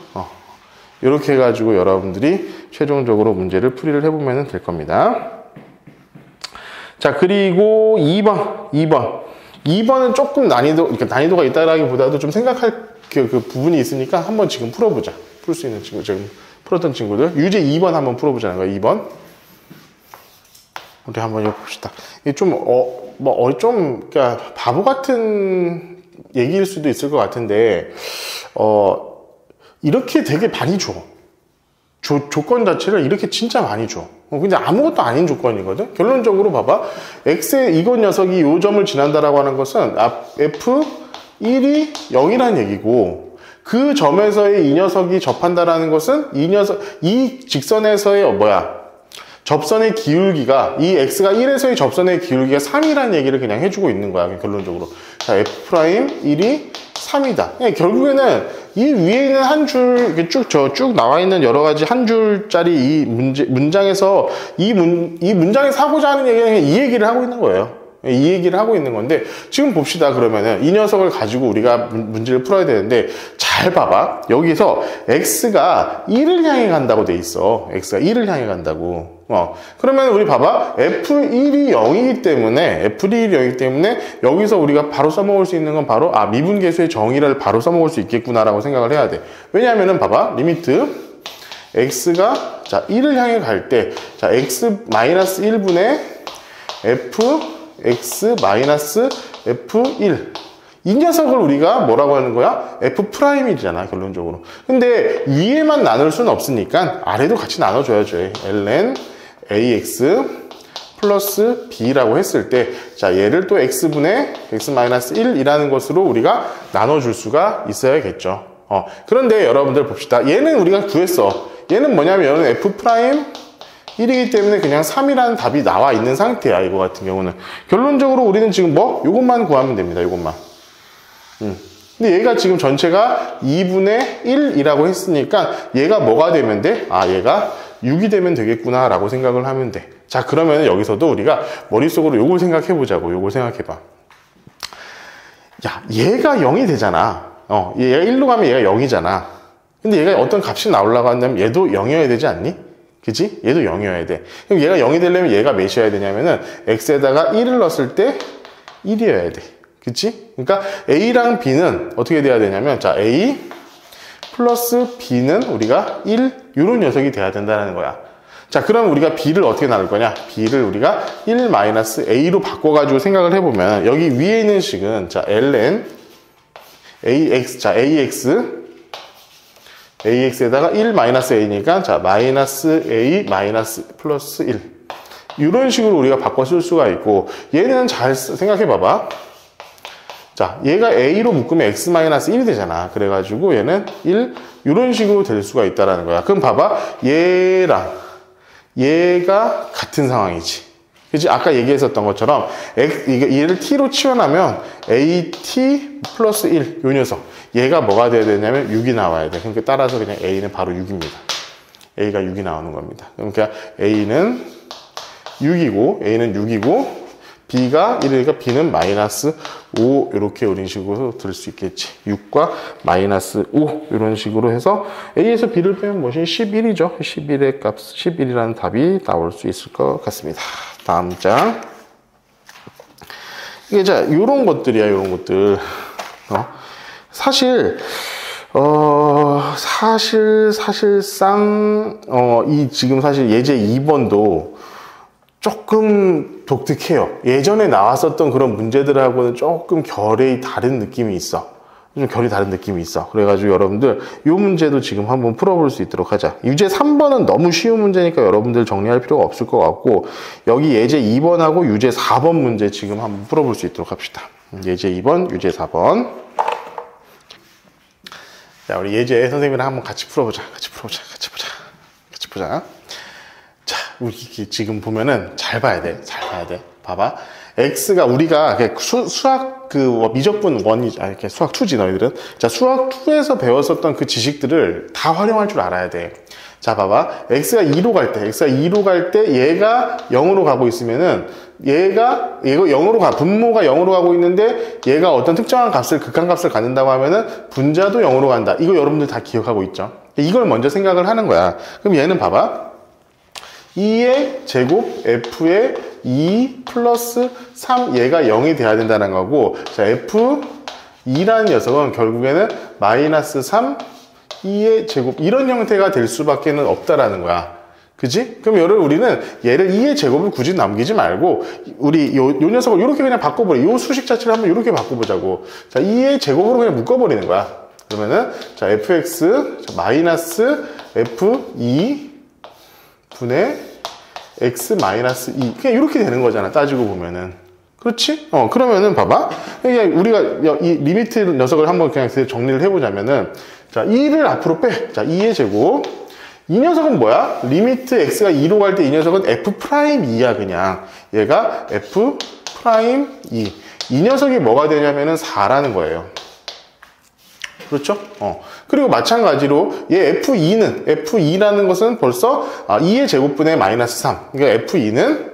이렇게 해가지고 여러분들이 최종적으로 문제를 풀이를 해보면 될 겁니다. 자, 그리고 2번은 조금 난이도가 있다라기보다도 좀 생각할 그 부분이 있으니까 한번 지금 풀어보자. 풀 수 있는 친구, 지금 풀었던 친구들. 유제 2번 한번 풀어보자는 거야, 2번. 우리 한번 해봅시다. 이게 그러니까 바보 같은 얘기일 수도 있을 것 같은데, 이렇게 되게 많이 줘. 조건 자체를 이렇게 진짜 많이 줘. 근데 아무것도 아닌 조건이거든? 결론적으로 봐봐. X의 이것 녀석이 요 점을 지난다라고 하는 것은 F1이 0이라는 얘기고, 그 점에서의 이 녀석이 접한다라는 것은 이 직선에서의 접선의 기울기가, 이 X가 1에서의 접선의 기울기가 3이라는 얘기를 그냥 해주고 있는 거야, 결론적으로. 자, F'1이 3이다. 결국에는 이 위에 있는 한 줄, 쭉 나와 있는 여러 가지 한 줄짜리 이 문장에서, 이 문장에서 하고자 하는 얘기는 그냥 이 얘기를 하고 있는 거예요. 이 얘기를 하고 있는 건데, 지금 봅시다. 그러면은 이 녀석을 가지고 우리가 문제를 풀어야 되는데, 잘 봐봐. 여기서 X가 1을 향해 간다고 돼 있어. X가 1을 향해 간다고. 그러면 우리 봐봐. F1이 0이기 때문에 여기서 우리가 바로 써먹을 수 있는 건 바로 미분계수의 정의를 바로 써먹을 수 있겠구나라고 생각을 해야 돼. 왜냐하면은 봐봐. 리미트 X가 1을 향해 갈 때, 자, X-1분의 Fx 마이너스 F1, 이 녀석을 우리가 뭐라고 하는 거야? F'이잖아, 결론적으로. 근데 위에만 나눌 수는 없으니까 아래도 같이 나눠줘야죠. ln ax 플러스 b라고 했을 때, 자, 얘를 또 x분의 x-1이라는 것으로 우리가 나눠줄 수가 있어야겠죠. 그런데 여러분들 봅시다. 얘는 우리가 구했어. 얘는 뭐냐면 얘는 F'1이기 때문에 그냥 3이라는 답이 나와 있는 상태야, 이거 같은 경우는. 결론적으로 우리는 지금 요것만 구하면 됩니다, 요것만. 근데 얘가 지금 전체가 2분의 1이라고 했으니까 얘가 뭐가 되면 돼? 아, 얘가 6이 되면 되겠구나 라고 생각을 하면 돼. 자, 그러면 여기서도 우리가 머릿속으로 요걸 생각해 보자고. 요걸 생각해 봐. 야, 얘가 0이 되잖아. 얘가 1로 가면 얘가 0이잖아. 근데 얘가 어떤 값이 나오려고 한다면 얘도 0이어야 되지 않니? 그치? 얘도 0이어야 돼. 그럼 얘가 0이 되려면 얘가 몇이어야 되냐면은 x에다가 1을 넣었을 때 1이어야 돼. 그치? 그러니까 a랑 b는 어떻게 돼야 되냐면, 자, a 플러스 b는 우리가 1, 요런 녀석이 돼야 된다는 거야. 자, 그럼 우리가 b를 어떻게 나눌 거냐? b를 우리가 1-a로 바꿔가지고 생각을 해보면, 여기 위에 있는 식은, 자, ln ax, 자, ax에다가 1-a니까, 자, -a 플러스 1. 이런 식으로 우리가 바꿔 쓸 수가 있고, 얘는 잘 생각해 봐봐. 자, 얘가 a로 묶으면 x-1이 되잖아. 그래가지고 얘는 1, 이런 식으로 될 수가 있다는 거야. 그럼 봐봐. 얘랑 얘가 같은 상황이지. 그치? 아까 얘기했었던 것처럼 얘를 t로 치환하면 at 플러스 1, 요 녀석. 얘가 뭐가 돼야 되냐면 6이 나와야 돼. 그러니까 따라서 그냥 a는 바로 6입니다. a가 6이 나오는 겁니다. 그러니까 a는 6이고 b가 1이니까 b는 -5 이렇게 이런 식으로 들 수 있겠지. 6과 -5 이런 식으로 해서 a에서 b를 빼면 뭐지? 11이죠. 11의 값, 11이라는 답이 나올 수 있을 것 같습니다. 다음 장. 이게 자, 요런 것들이야, 요런 것들. 사실상 이 지금 사실 예제 2번도 조금 독특해요. 예전에 나왔었던 그런 문제들하고는 조금 결이 다른 느낌이 있어. 그래가지고 여러분들 이 문제도 지금 한번 풀어볼 수 있도록 하자. 유제 3번은 너무 쉬운 문제니까 여러분들 정리할 필요가 없을 것 같고, 여기 예제 2번하고 유제 4번 문제 지금 한번 풀어볼 수 있도록 합시다. 예제 2번, 유제 4번. 자, 우리 예제 선생님이랑 한번 같이 풀어보자. 같이 보자. 자, 우리 지금 보면은 잘 봐야 돼. 봐봐. x가 우리가 수학 미적분 1이, 이렇게 수학 2지, 너희들은. 자, 수학 2에서 배웠었던 그 지식들을 다 활용할 줄 알아야 돼. 자, 봐봐. x가 2로 갈 때 얘가 0으로 가고 있으면은 얘가 0으로 분모가 0으로 가고 있는데 얘가 어떤 특정한 극한값을 갖는다고 하면은 분자도 0으로 간다. 이거 여러분들 다 기억하고 있죠? 이걸 먼저 생각을 하는 거야. 그럼 얘는 봐봐. 2의 제곱 f의 2 플러스 3, 얘가 0이 돼야 된다는 거고, 자, f2라는 녀석은 결국에는 -3, 2의 제곱, 이런 형태가 될 수밖에 없다라는 거야. 그지? 그럼 우리는 얘를 2의 제곱을 굳이 남기지 말고, 우리 요 녀석을 이렇게 그냥 바꿔버려. 요 수식 자체를 한번 이렇게 바꿔보자고. 자, 2의 제곱으로 그냥 묶어버리는 거야. 그러면은, 자, fx, 마이너스 f2 분의 x-2. 그냥 이렇게 되는 거잖아, 따지고 보면은. 그렇지? 그러면은 봐봐. 우리가 이 리미트 녀석을 한번 그냥 정리를 해보자면은, 자, 2를 앞으로 빼. 자, 2의 제곱. 이 녀석은 뭐야? 리미트 x가 2로 갈 때 이 녀석은 f'2야, 그냥. 얘가 f'2. 이 녀석이 뭐가 되냐면은 4라는 거예요. 그렇죠? 그리고 마찬가지로 얘 F2라는 것은 벌써 2의 제곱분의 -3. 그러니까 F2는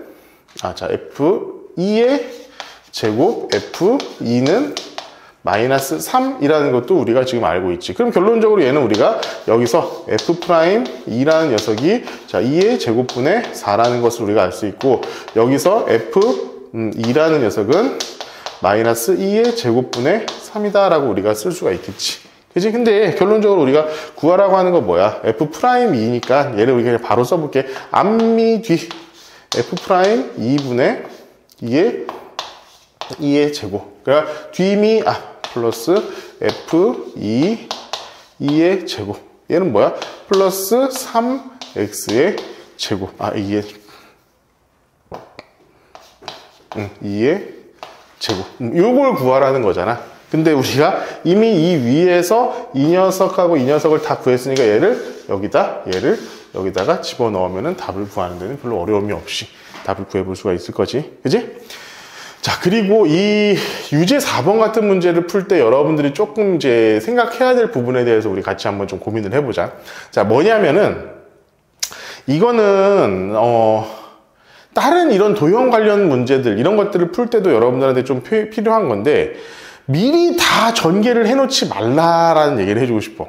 F2의 제곱 F2는 -3이라는 것도 우리가 지금 알고 있지. 그럼 결론적으로 얘는 우리가 여기서 F'2라는 녀석이 2의 제곱분의 4라는 것을 우리가 알 수 있고, 여기서 F2라는 녀석은 -2의 제곱분의 3이다 라고 우리가 쓸 수가 있겠지. 그치? 근데 결론적으로 우리가 구하라고 하는 건 뭐야? F'2니까 얘를 우리가 바로 써볼게. 앞미 뒤 F'2분의 2의 제곱. 그러니까 플러스 f 2의 제곱. 얘는 뭐야? 플러스 3x의 제곱. 2의 제곱. 요걸 구하라는 거잖아. 근데 우리가 이미 이 위에서 이 녀석하고 이 녀석을 다 구했으니까 얘를 여기다가 집어넣으면 답을 구하는 데는 별로 어려움이 없이 답을 구해볼 수가 있을 거지. 그지? 자, 그리고 이 유제 4번 같은 문제를 풀 때 여러분들이 조금 이제 생각해야 될 부분에 대해서 우리 같이 한번 좀 고민을 해보자. 자, 뭐냐면은 이거는 다른 이런 도형 관련 문제들 이런 것들을 풀 때도 여러분들한테 좀 필요한 건데 미리 다 전개를 해놓지 말라라는 얘기를 해주고 싶어.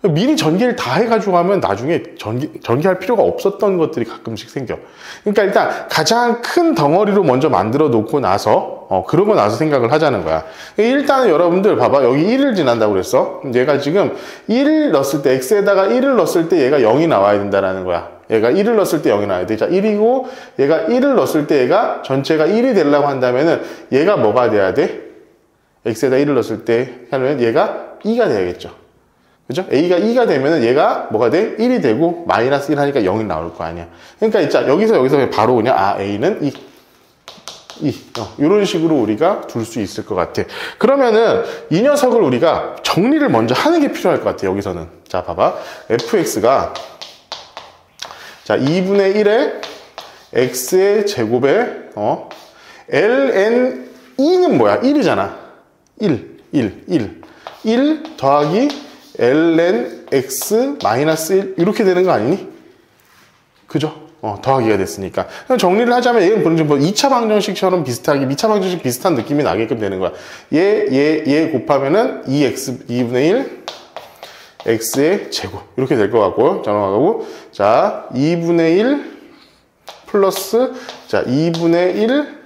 미리 전개를 다 해가지고 하면 나중에 전개할 필요가 없었던 것들이 가끔씩 생겨. 그러니까 일단 가장 큰 덩어리로 먼저 만들어 놓고 나서 그러고 나서 생각을 하자는 거야. 일단은 여러분들 봐봐. 여기 1을 지난다고 그랬어. 얘가 지금 1을 넣었을 때 x에다가 1을 넣었을 때 얘가 0이 나와야 된다라는 거야. 얘가 1을 넣었을 때 0이 나와야 돼. 자, 1이고 얘가 1을 넣었을 때 얘가 전체가 1이 되려고 한다면은 얘가 뭐가 돼야 돼? x에다 1을 넣었을 때 하면 얘가 2가 돼야겠죠. 그죠? a가 2가 되면은 얘가 뭐가 돼? 1이 되고 마이너스 1 하니까 0이 나올 거 아니야. 그러니까 있자 여기서 바로 그냥 a는 2 이런 식으로 우리가 둘 수 있을 것 같아. 그러면은 이 녀석을 우리가 정리를 먼저 하는 게 필요할 것 같아. 여기서는 자 봐봐. fx가 자 2분의 1에 x의 제곱에 ln 2는 뭐야? 1이잖아. 1 더하기 ln x 마이너스 1 이렇게 되는 거 아니니? 그죠? 더하기가 됐으니까. 정리를 하자면 얘는 보는 좀 2차 방정식처럼 비슷하게 2차 방정식 비슷한 느낌이 나게끔 되는 거야. 얘 곱하면은 2분의 1 x의 제곱 이렇게 될 것 같고 자 넘어가고 자 2분의 1 플러스 자 2분의 1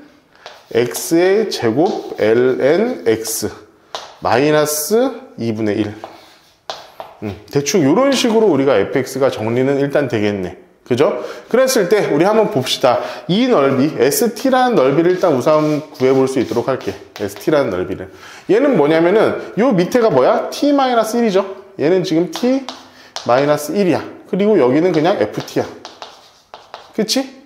x의 제곱 ln x 마이너스 2분의 1 대충 이런 식으로 우리가 fx가 정리는 일단 되겠네. 그죠? 그랬을 때 우리 한번 봅시다. 이 넓이 st라는 넓이를 일단 우선 구해볼 수 있도록 할게. st라는 넓이를. 얘는 뭐냐면은 요 밑에가 뭐야? t-1이죠. 얘는 지금 t-1이야. 그리고 여기는 그냥 ft야. 그치?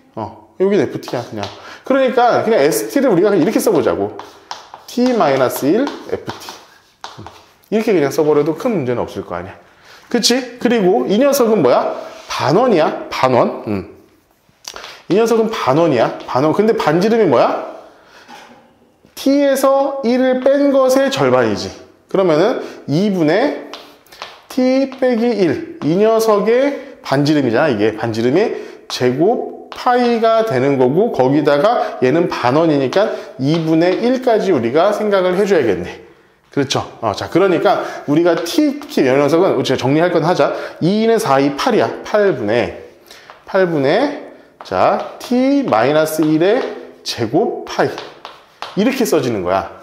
여기는 ft야 그냥. 그러니까 그냥 st를 우리가 이렇게 써보자고. t-1 ft. 이렇게 그냥 써버려도 큰 문제는 없을 거 아니야. 그치? 그리고 이 녀석은 뭐야? 반원이야. 반원. 이 녀석은 반원이야. 반원. 근데 반지름이 뭐야? t에서 1을 뺀 것의 절반이지. 그러면은 2분의 t 빼기 1. 이 녀석의 반지름이잖아. 이게 반지름이 제곱 파이가 되는 거고 거기다가 얘는 반원이니까 2분의 1까지 우리가 생각을 해줘야겠네. 그렇죠. 자, 그러니까 우리가 t 녀석은 우리가 정리할 건 하자. 2는 4, 2, 8이야. 8분의 자, t-1의 제곱 파이. 이렇게 써지는 거야.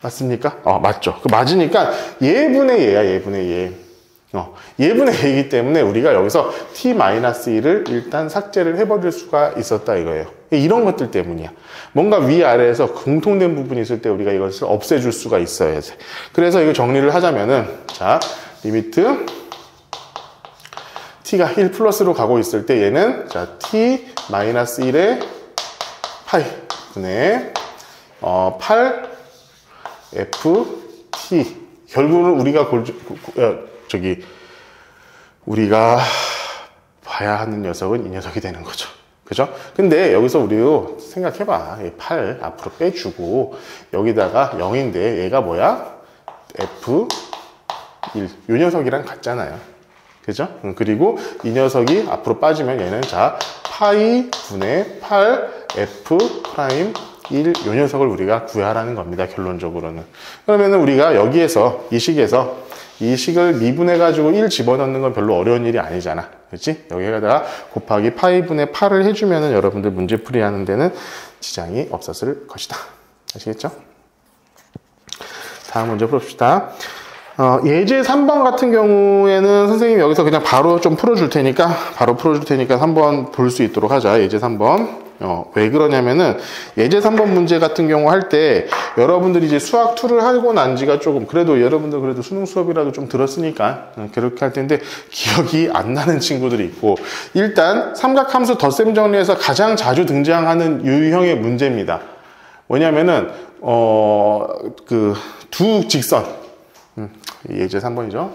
맞습니까? 맞죠. 맞으니까 얘분의 얘야. 얘분의 얘. 얘분의 얘이기 때문에 우리가 여기서 t-1을 일단 삭제를 해버릴 수가 있었다 이거예요. 이런 것들 때문이야. 뭔가 위아래에서 공통된 부분이 있을 때 우리가 이것을 없애줄 수가 있어야 돼. 그래서 이거 정리를 하자면은 자 리미트 t가 1 플러스로 가고 있을 때 얘는 자 t-1의 파이 분의 8 ft 결국은 우리가 봐야 하는 녀석은 이 녀석이 되는 거죠. 그죠? 근데 여기서 우리도 생각해봐. 8 앞으로 빼주고 여기다가 0인데 얘가 뭐야? f1 이 녀석이랑 같잖아요. 그죠? 그리고 이 녀석이 앞으로 빠지면 얘는 자 파이 분의 8 f 프라임 1 이 녀석을 우리가 구하라는 겁니다. 결론적으로는. 그러면은 우리가 여기에서 이 식을 미분해 가지고 1 집어넣는 건 별로 어려운 일이 아니잖아. 그렇지? 여기다가 곱하기 파이 분의 8을 해주면은 여러분들 문제풀이 하는 데는 지장이 없었을 것이다. 아시겠죠? 다음 문제 풀어봅시다. 예제 3번 같은 경우에는 선생님이 여기서 그냥 바로 좀 풀어줄 테니까 한번 볼 수 있도록 하자. 예제 3번. 왜 그러냐면은 예제 3번 문제 같은 경우 할 때 여러분들이 이제 수학 2를 하고 난 지가 조금 그래도 여러분들 그래도 수능 수업이라도 좀 들었으니까 그렇게 할 텐데 기억이 안 나는 친구들이 있고 일단 삼각함수 덧셈 정리에서 가장 자주 등장하는 유형의 문제입니다. 뭐냐면은 그 두 직선 예제 3번이죠.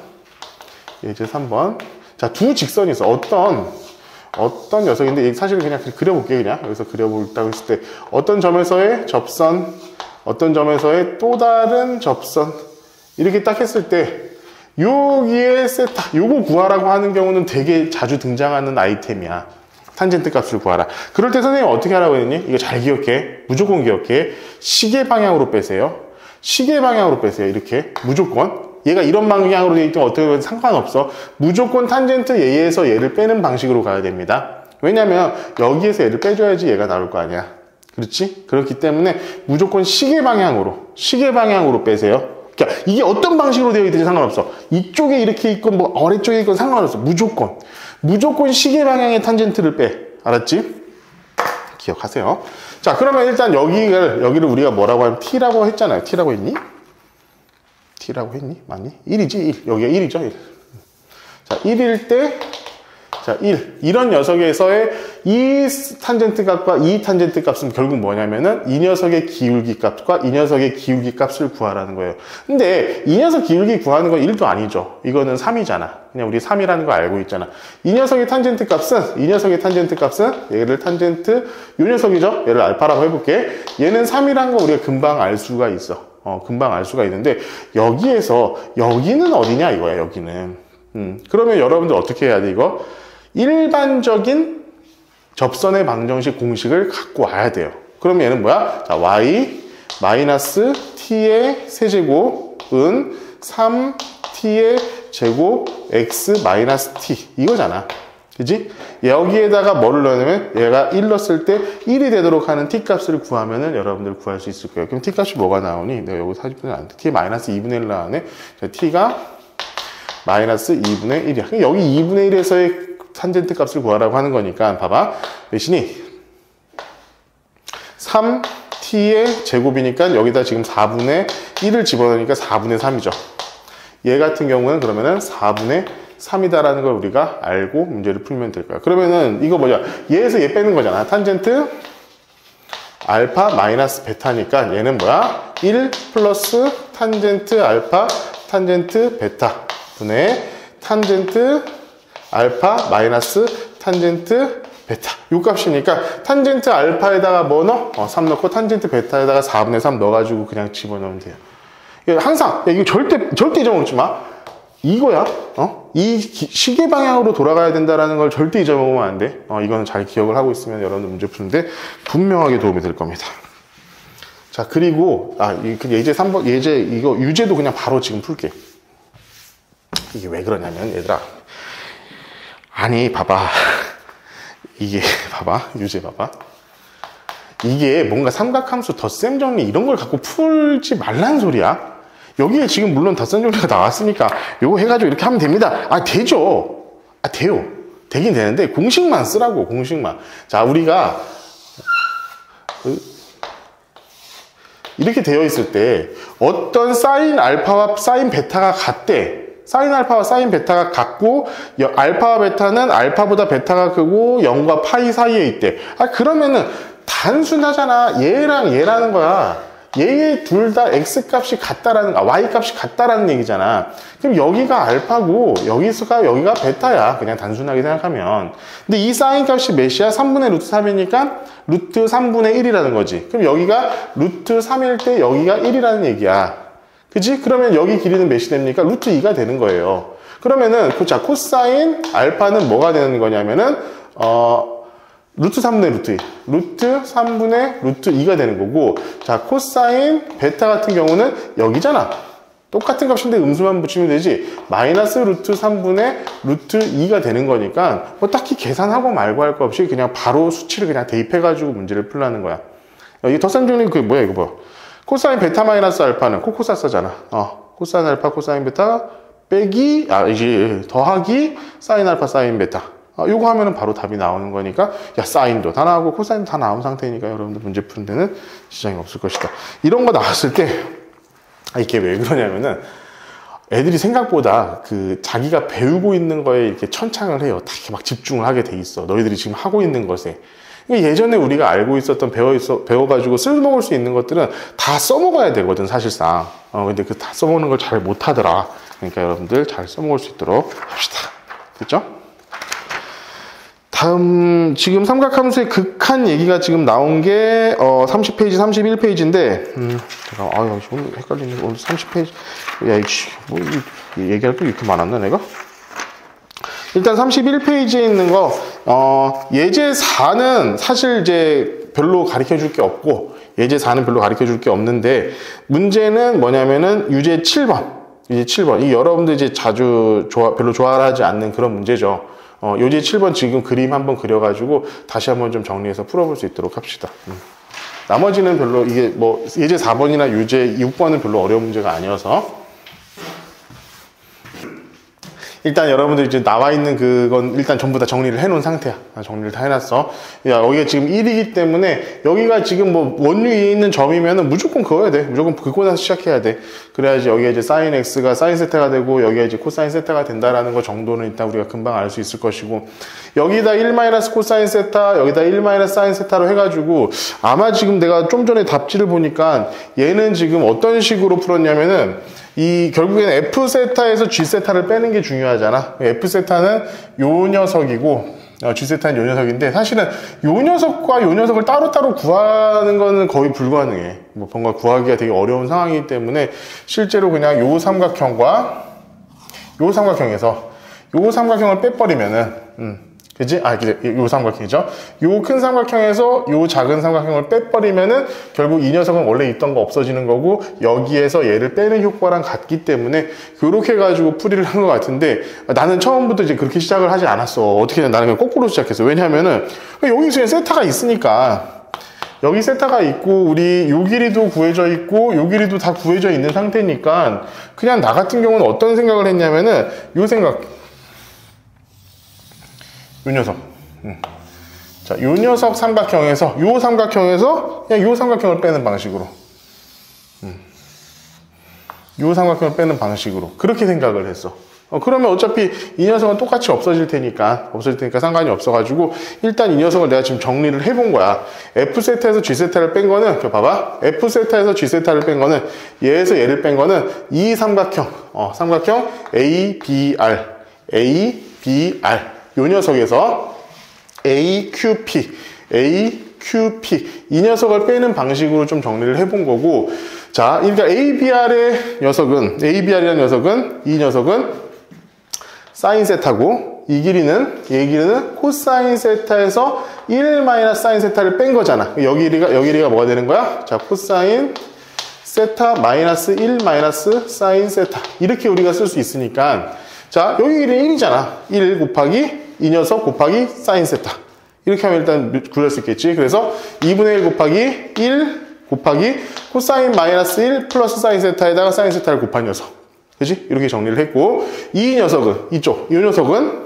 예제 3번. 자, 두 직선이 있어. 어떤 녀석인데, 사실 그냥 그려볼게요, 그냥. 여기서 그려볼다고 했을 때, 어떤 점에서의 접선, 어떤 점에서의 또 다른 접선. 이렇게 딱 했을 때, 여기에 세타, 요거 구하라고 하는 경우는 되게 자주 등장하는 아이템이야. 탄젠트 값을 구하라. 그럴 때 선생님 어떻게 하라고 했니? 이거 잘 기억해. 무조건 기억해. 시계 방향으로 빼세요. 시계 방향으로 빼세요. 이렇게. 무조건. 얘가 이런 방향으로 되어 있든 어떻게 보면 상관없어. 무조건 탄젠트 얘에서 얘를 빼는 방식으로 가야 됩니다. 왜냐면 여기에서 얘를 빼줘야지 얘가 나올 거 아니야. 그렇지? 그렇기 때문에 무조건 시계 방향으로 빼세요. 그러니까 이게 어떤 방식으로 되어 있든지 상관없어. 이쪽에 이렇게 있건 뭐 아래쪽에 있건 상관없어. 무조건 시계 방향의 탄젠트를 빼. 알았지? 기억하세요. 자, 그러면 일단 여기를 우리가 뭐라고 하면 t라고 했잖아요. t라고 했니? t라고 했니? 맞니? 1이지? 1. 여기가 1이죠? 1. 자, 1일 때, 자, 1. 이런 녀석에서의 이 탄젠트 값과 이 탄젠트 값은 결국 뭐냐면은 이 녀석의 기울기 값과 이 녀석의 기울기 값을 구하라는 거예요. 근데 이 녀석 기울기 구하는 건 1도 아니죠. 이거는 3이잖아. 그냥 우리 3이라는 거 알고 있잖아. 이 녀석의 탄젠트 값은, 얘를 탄젠트, 이 녀석이죠? 얘를 알파라고 해볼게. 얘는 3이라는 거 우리가 금방 알 수가 있어. 금방 알 수가 있는데, 여기에서, 여기는 어디냐, 이거야, 여기는. 그러면 여러분들 어떻게 해야 돼, 이거? 일반적인 접선의 방정식 공식을 갖고 와야 돼요. 그러면 얘는 뭐야? 자, y 마이너스 t의 세제곱은 3t의 제곱 x 마이너스 t. 이거잖아. 그지? 여기에다가 뭐를 넣으면 얘가 1 넣었을 때 1이 되도록 하는 t 값을 구하면은 여러분들 구할 수 있을 거예요. 그럼 t 값이 뭐가 나오니? 내가 여기 40분의 안 돼. t 마이너스 2분의 1 나오네. 자, t가 마이너스 2분의 1이야. 여기 2분의 1에서의 탄젠트 값을 구하라고 하는 거니까 봐봐. 몇이니? 3t의 제곱이니까 여기다 지금 4분의 1을 집어넣으니까 4분의 3이죠. 얘 같은 경우는 그러면은 4분의 3이다라는 걸 우리가 알고 문제를 풀면 될 거야. 그러면은 이거 뭐냐? 얘에서 얘 빼는 거잖아. 탄젠트 알파 마이너스 베타니까 얘는 뭐야? 1 플러스 탄젠트 알파 탄젠트 베타 분의 탄젠트 알파 마이너스 탄젠트 베타. 요 값이니까 탄젠트 알파에다가 뭐 넣어? 3 넣고 탄젠트 베타에다가 4분의 3 넣어가지고 그냥 집어넣으면 돼요. 항상 이거 절대 잊어먹지 마. 이거야. 이 시계 방향으로 돌아가야 된다라는 걸 절대 잊어먹으면 안 돼. 이거는 잘 기억을 하고 있으면 여러분들 문제 푸는데 분명하게 도움이 될 겁니다. 자, 그리고 예제 3번 이거 유제도 그냥 바로 지금 풀게. 이게 왜 그러냐면 얘들아. 아니 봐봐. 이게 봐봐. 유제 봐봐. 이게 뭔가 삼각함수 덧셈 정리 이런 걸 갖고 풀지 말란 소리야. 여기에 지금 물론 덧셈 정리가 나왔으니까 요거 해가지고 이렇게 하면 됩니다. 되죠. 돼요. 되긴 되는데 공식만 쓰라고. 공식만. 자, 우리가 이렇게 되어 있을 때 어떤 사인 알파와 사인 베타가 같대. 사인 알파와 사인 베타가 같고 알파와 베타는 알파보다 베타가 크고 0과 파이 사이에 있대. 그러면은 단순하잖아. 얘랑 얘라는 거야. 얘의 둘 다 x값이 같다라는, y값이 같다라는 얘기잖아. 그럼 여기가 알파고 여기가 베타야. 그냥 단순하게 생각하면. 근데 이 사인 값이 몇이야? 3분의 루트 3이니까 루트 3분의 1이라는 거지. 그럼 여기가 루트 3일 때 여기가 1이라는 얘기야. 그치? 그러면 여기 길이는 몇이 됩니까? 루트 2가 되는 거예요. 그러면은 자, 코사인 알파는 뭐가 되는 거냐면은 루트 3분의 루트 2. 루트 3분의 루트 2가 되는 거고, 자, 코사인 베타 같은 경우는 여기잖아. 똑같은 값인데 음수만 붙이면 되지. 마이너스 루트 3분의 루트 2가 되는 거니까, 뭐 딱히 계산하고 말고 할 거 없이 그냥 바로 수치를 그냥 대입해가지고 문제를 풀라는 거야. 이 덧셈 정리 그게 뭐야, 이거 봐. 코사인 베타 마이너스 알파는 코코사스잖아. 코사인 알파, 코사인 베타, 빼기, 이제 더하기 사인 알파, 사인 베타. 요거 하면은 바로 답이 나오는 거니까, 야, 사인도 다 나오고 코사인도 다 나온 상태니까 여러분들 문제 푸는 데는 지장이 없을 것이다. 이런 거 나왔을 때, 이게 왜 그러냐면은, 애들이 생각보다 자기가 배우고 있는 거에 이렇게 천착을 해요. 다 이렇게 막 집중을 하게 돼 있어. 너희들이 지금 하고 있는 것에. 예전에 우리가 알고 있었던 배워가지고 쓸모먹을 수 있는 것들은 다 써먹어야 되거든, 사실상. 근데 다 써먹는 걸 잘 못하더라. 그러니까 여러분들 잘 써먹을 수 있도록 합시다. 됐죠? 다음, 지금 삼각함수의 극한 얘기가 지금 나온 게, 30페이지, 31페이지인데, 잠깐만, 오늘 헷갈리네. 오늘 30페이지. 야, 뭐, 얘기할 게 이렇게 많았나, 내가? 일단 31페이지에 있는 거, 예제 4는 사실 이제 별로 가르쳐 줄 게 없고, 예제 4는 별로 가르쳐 줄 게 없는데, 문제는 뭐냐면은, 유제 7번. 유제 7번. 이 여러분들 이제 자주 별로 좋아하지 않는 그런 문제죠. 요제 7번 지금 그림 한번 그려가지고 다시 한번 좀 정리해서 풀어볼 수 있도록 합시다. 나머지는 별로 이게 뭐 예제 4번이나 유제 6번은 별로 어려운 문제가 아니어서 일단 여러분들 이제 나와 있는 그건 일단 전부 다 정리를 해놓은 상태야. 정리를 다 해놨어. 야, 여기가 지금 1이기 때문에 여기가 지금 뭐 원류에 있는 점이면은 무조건 그어야 돼. 무조건 그거 나서 시작해야 돼. 그래야지 여기가 이제 사인 x가 사인 세타가 되고 여기가 이제 코사인 세타가 된다라는 거 정도는 일단 우리가 금방 알 수 있을 것이고 여기다 1 코사인 세타 여기다 1 사인 세타로 해가지고 아마 지금 내가 좀 전에 답지를 보니까 얘는 지금 어떤 식으로 풀었냐면은 결국에는 F세타에서 G세타를 빼는 게 중요하잖아. F세타는 요 녀석이고, G세타는 요 녀석인데, 사실은 요 녀석과 요 녀석을 따로따로 구하는 거는 거의 불가능해. 뭔가 구하기가 되게 어려운 상황이기 때문에, 실제로 그냥 요 삼각형과 요 삼각형에서 요 삼각형을 빼버리면은, 그지? 요 삼각형이죠. 요 큰 삼각형에서 요 작은 삼각형을 빼버리면은 결국 이 녀석은 원래 있던 거 없어지는 거고 여기에서 얘를 빼는 효과랑 같기 때문에 그렇게 해가지고 풀이를 한 것 같은데 나는 처음부터 이제 그렇게 시작을 하지 않았어. 어떻게 나는 그냥 거꾸로 시작했어. 왜냐면은 여기서 그냥 세타가 있으니까 여기 세타가 있고 우리 요 길이도 구해져 있고 요 길이도 다 구해져 있는 상태니까 그냥 나 같은 경우는 어떤 생각을 했냐면은 요 생각 요 녀석. 자, 요 녀석 삼각형에서, 요 삼각형에서, 그냥 요 삼각형을 빼는 방식으로. 요 삼각형을 빼는 방식으로. 그렇게 생각을 했어. 그러면 어차피 이 녀석은 똑같이 없어질 테니까 상관이 없어가지고, 일단 이 녀석을 내가 지금 정리를 해본 거야. F세타에서 G세타를 뺀 거는, 봐봐. F세타에서 G세타를 뺀 거는, 얘에서 얘를 뺀 거는, 이 삼각형, 삼각형 ABR. 요 녀석에서 AQP 이 녀석을 빼는 방식으로 좀 정리를 해본 거고 자, 그러니까 ABR이라는 녀석은 이 녀석은 사인 세타고 얘 길이는 코사인 세타에서 1 사인 세타를 뺀 거잖아. 여기 길이가 뭐가 되는 거야? 자, 코사인 세타 마이너스 1 사인 세타 이렇게 우리가 쓸 수 있으니까 자, 여기 길이는 1이잖아. 1 곱하기 이 녀석 곱하기 사인 세타. 이렇게 하면 일단 구할 수 있겠지. 그래서 2분의 1 곱하기 1 곱하기 코사인 마이너스 1 플러스 사인 세타에다가 사인 세타를 곱한 녀석. 그치? 이렇게 정리를 했고, 이 녀석은, 이 녀석은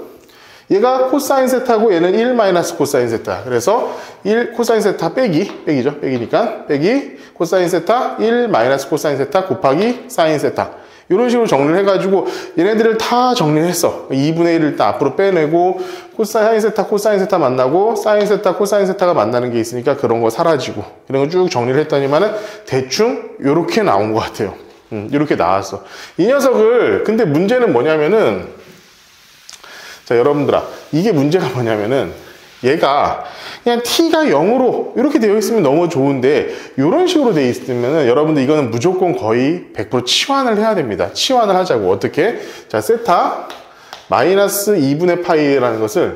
얘가 코사인 세타고 얘는 1 마이너스 코사인 세타. 그래서 1 코사인 세타 빼기죠. 빼기니까 빼기 코사인 세타 1 마이너스 코사인 세타 곱하기 사인 세타. 이런 식으로 정리를 해가지고 얘네들을 다 정리를 했어. 2분의 1을 일단 앞으로 빼내고 코사인 세타, 코사인 세타 만나고 사인 세타, 코사인 세타가 만나는 게 있으니까 그런 거 사라지고 이런 거 쭉 정리를 했더니만은 대충 요렇게 나온 것 같아요. 이렇게 나왔어. 이 녀석을 근데 문제는 뭐냐면은 자 여러분들아 이게 문제가 뭐냐면은 얘가 그냥 t가 0으로 이렇게 되어 있으면 너무 좋은데 이런 식으로 되어 있으면 여러분들 이거는 무조건 거의 100% 치환을 해야 됩니다. 치환을 하자고 어떻게? 자 세타 마이너스 2분의 파이라는 것을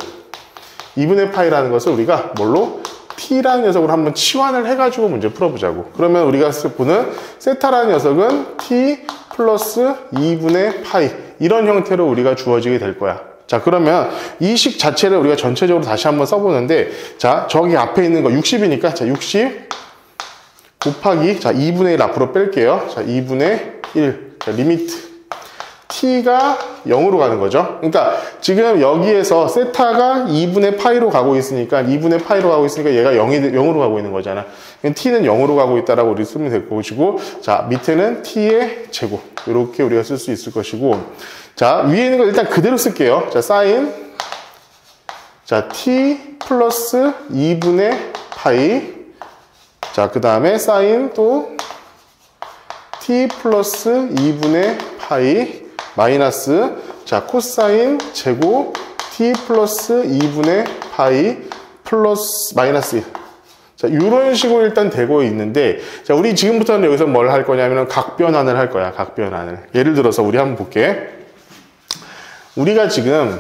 우리가 뭘로? t라는 녀석으로 한번 치환을 해가지고 문제 풀어보자고. 그러면 우리가 보는 세타라는 녀석은 t 플러스 2분의 파이 이런 형태로 우리가 주어지게 될 거야. 자 그러면 이 식 자체를 우리가 전체적으로 다시 한번 써보는데 자 저기 앞에 있는 거 60이니까 자 60 곱하기 자 2분의 1 앞으로 뺄게요. 자 2분의 1 자 리미트 t가 0으로 가는 거죠. 그러니까 지금 여기에서 세타가 2분의 파이로 가고 있으니까 2분의 파이로 가고 있으니까 얘가 0으로 가고 있는 거잖아. t는 0으로 가고 있다라고 우리 쓰면 될 것이고, 자 밑에는 t의 제곱 이렇게 우리가 쓸 수 있을 것이고, 자 위에 있는 거 일단 그대로 쓸게요. 자 사인, 자 t 플러스 2분의 파이, 자 그 다음에 사인 또 t 플러스 2분의 파이 마이너스, 자 코사인 제곱 t 플러스 2분의 파이 플러스 마이너스 1. 자 이런 식으로 일단 되고 있는데, 자 우리 지금부터는 여기서 뭘 할 거냐면 각변환을 할 거야. 각변환을. 예를 들어서 우리 한번 볼게. 우리가 지금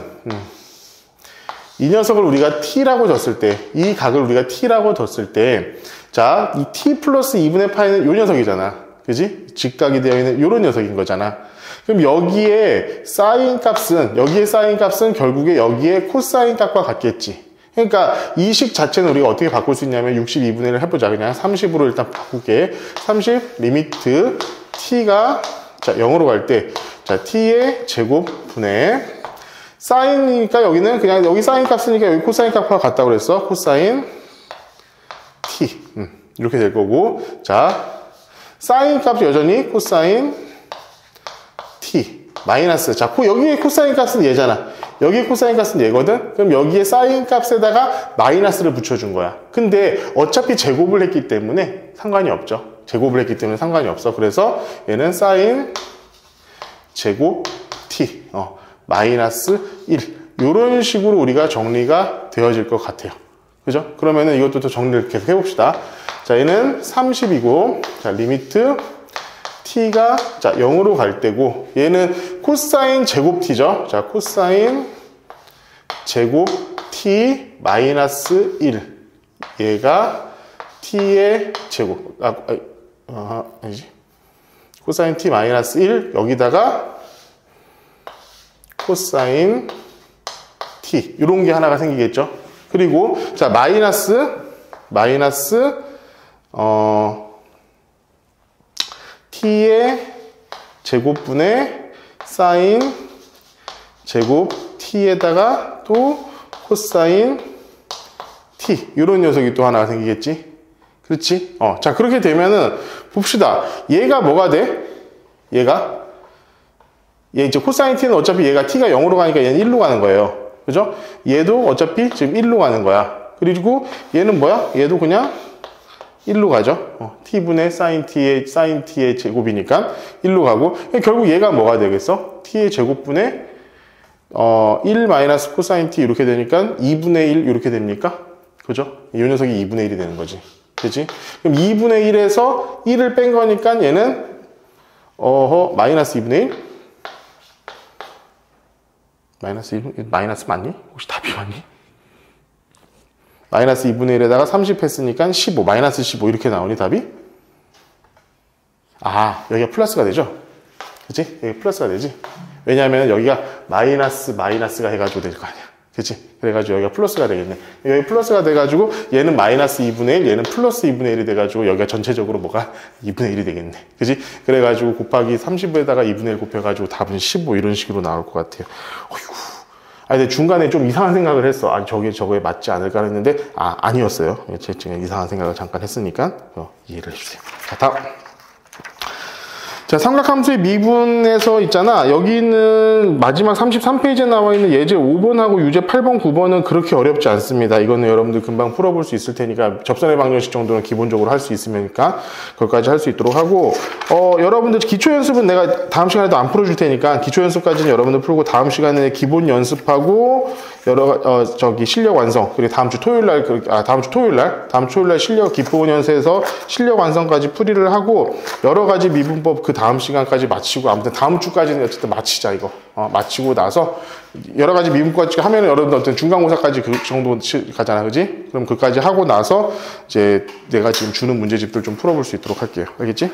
이 녀석을 우리가 t라고 줬을 때, 이 각을 우리가 t라고 줬을 때, 자 이 t 플러스 2분의 파이는 요 녀석이잖아. 그지? 직각이 되어 있는 요런 녀석인 거잖아. 그럼 여기에 사인 값은 결국에 여기에 코사인 값과 같겠지. 그러니까 이 식 자체는 우리가 어떻게 바꿀 수 있냐면 62분의 1을 해보자. 그냥 30으로 일단 바꿀게. 30 리미트 t가 자 0으로 갈 때, 자 t의 제곱분의 사인이니까 여기는 그냥 여기 사인 값이니까 여기 코사인 값과 같다고 그랬어. 코사인 t 이렇게 될 거고, 자 사인 값 여전히 코사인 t 마이너스, 자 여기에 코사인 값은 얘잖아. 여기 코사인 값은 얘거든. 그럼 여기에 사인 값에다가 마이너스를 붙여준 거야. 근데 어차피 제곱을 했기 때문에 상관이 없죠. 제곱을 했기 때문에 상관이 없어. 그래서 얘는 사인 제곱 t 마이너스 1 이런 식으로 우리가 정리가 되어질 것 같아요. 그죠? 그러면은 이것도 또 정리를 계속 해봅시다. 자 얘는 30이고, 자 리미트 t가 자 0으로 갈 때고, 얘는 코사인 제곱 t죠. 자 코사인 제곱 t 마이너스 1, 얘가 t의 제곱 아니지, 코사인 t 마이너스 1 여기다가 코사인 t 이런 게 하나가 생기겠죠. 그리고 자 마이너스 t의 제곱분의 사인 제곱 t에다가 또 코사인 t 이런 녀석이 또 하나가 생기겠지. 그렇지? 자 그렇게 되면은 봅시다. 얘가 뭐가 돼? 얘 이제 코사인 t는 어차피 얘가 t가 0으로 가니까 얘는 1로 가는 거예요. 그죠? 얘도 어차피 지금 1로 가는 거야. 그리고 얘는 뭐야? 얘도 그냥 1로 가죠. t분의 사인 t의 제곱이니까 1로 가고, 결국 얘가 뭐가 되겠어? t의 제곱분의 1 마이너스 코사인 t 이렇게 되니까 2분의 1 이렇게 됩니까? 그죠? 이 녀석이 2분의 1이 되는 거지. 그치? 그럼 2분의 1에서 1을 뺀 거니까 얘는 마이너스 2분의 1? 마이너스 2분의 1? 마이너스 맞니? 혹시 답이 맞니? 마이너스 2분의 1에다가 30 했으니까 15, 마이너스 15 이렇게 나오니 답이? 여기가 플러스가 되죠? 그치? 여기 플러스가 되지? 왜냐하면 여기가 마이너스가 해가지고 될 거 아니야. 그치? 그래가지고 여기가 플러스가 되겠네. 여기 플러스가 돼가지고 얘는 마이너스 2분의 1, 얘는 플러스 2분의 1이 돼가지고 여기가 전체적으로 뭐가 2분의 1이 되겠네. 그치? 그래가지고 곱하기 30에다가 2분의 1 곱해가지고 답은 15 이런 식으로 나올 것 같아요. 어휴. 근데 중간에 좀 이상한 생각을 했어. 저거에 맞지 않을까 했는데, 아니었어요. 제가 이상한 생각을 잠깐 했으니까, 이해를 해주세요. 자, 다음. 자, 삼각함수의 미분에서 있잖아. 여기는 마지막 33페이지에 나와 있는 예제 5번하고 유제 8번, 9번은 그렇게 어렵지 않습니다. 이거는 여러분들 금방 풀어볼 수 있을 테니까, 접선의 방정식 정도는 기본적으로 할 수 있으니까, 그것까지 할 수 있도록 하고, 여러분들 기초 연습은 내가 다음 시간에도 안 풀어줄 테니까, 기초 연습까지는 여러분들 풀고, 다음 시간에 기본 연습하고, 실력 완성, 그리고 다음 주 토요일 날 실력 기본 연습에서 실력 완성까지 풀이를 하고, 여러 가지 미분법 그 다음 시간까지 마치고, 아무튼 다음 주까지는 어쨌든 마치자, 이거. 마치고 나서, 여러 가지 미분까지 하면 여러분들 어떤 중간고사까지 그 정도 가잖아, 그지? 그럼 그까지 하고 나서, 이제 내가 지금 주는 문제집들 좀 풀어볼 수 있도록 할게요. 알겠지?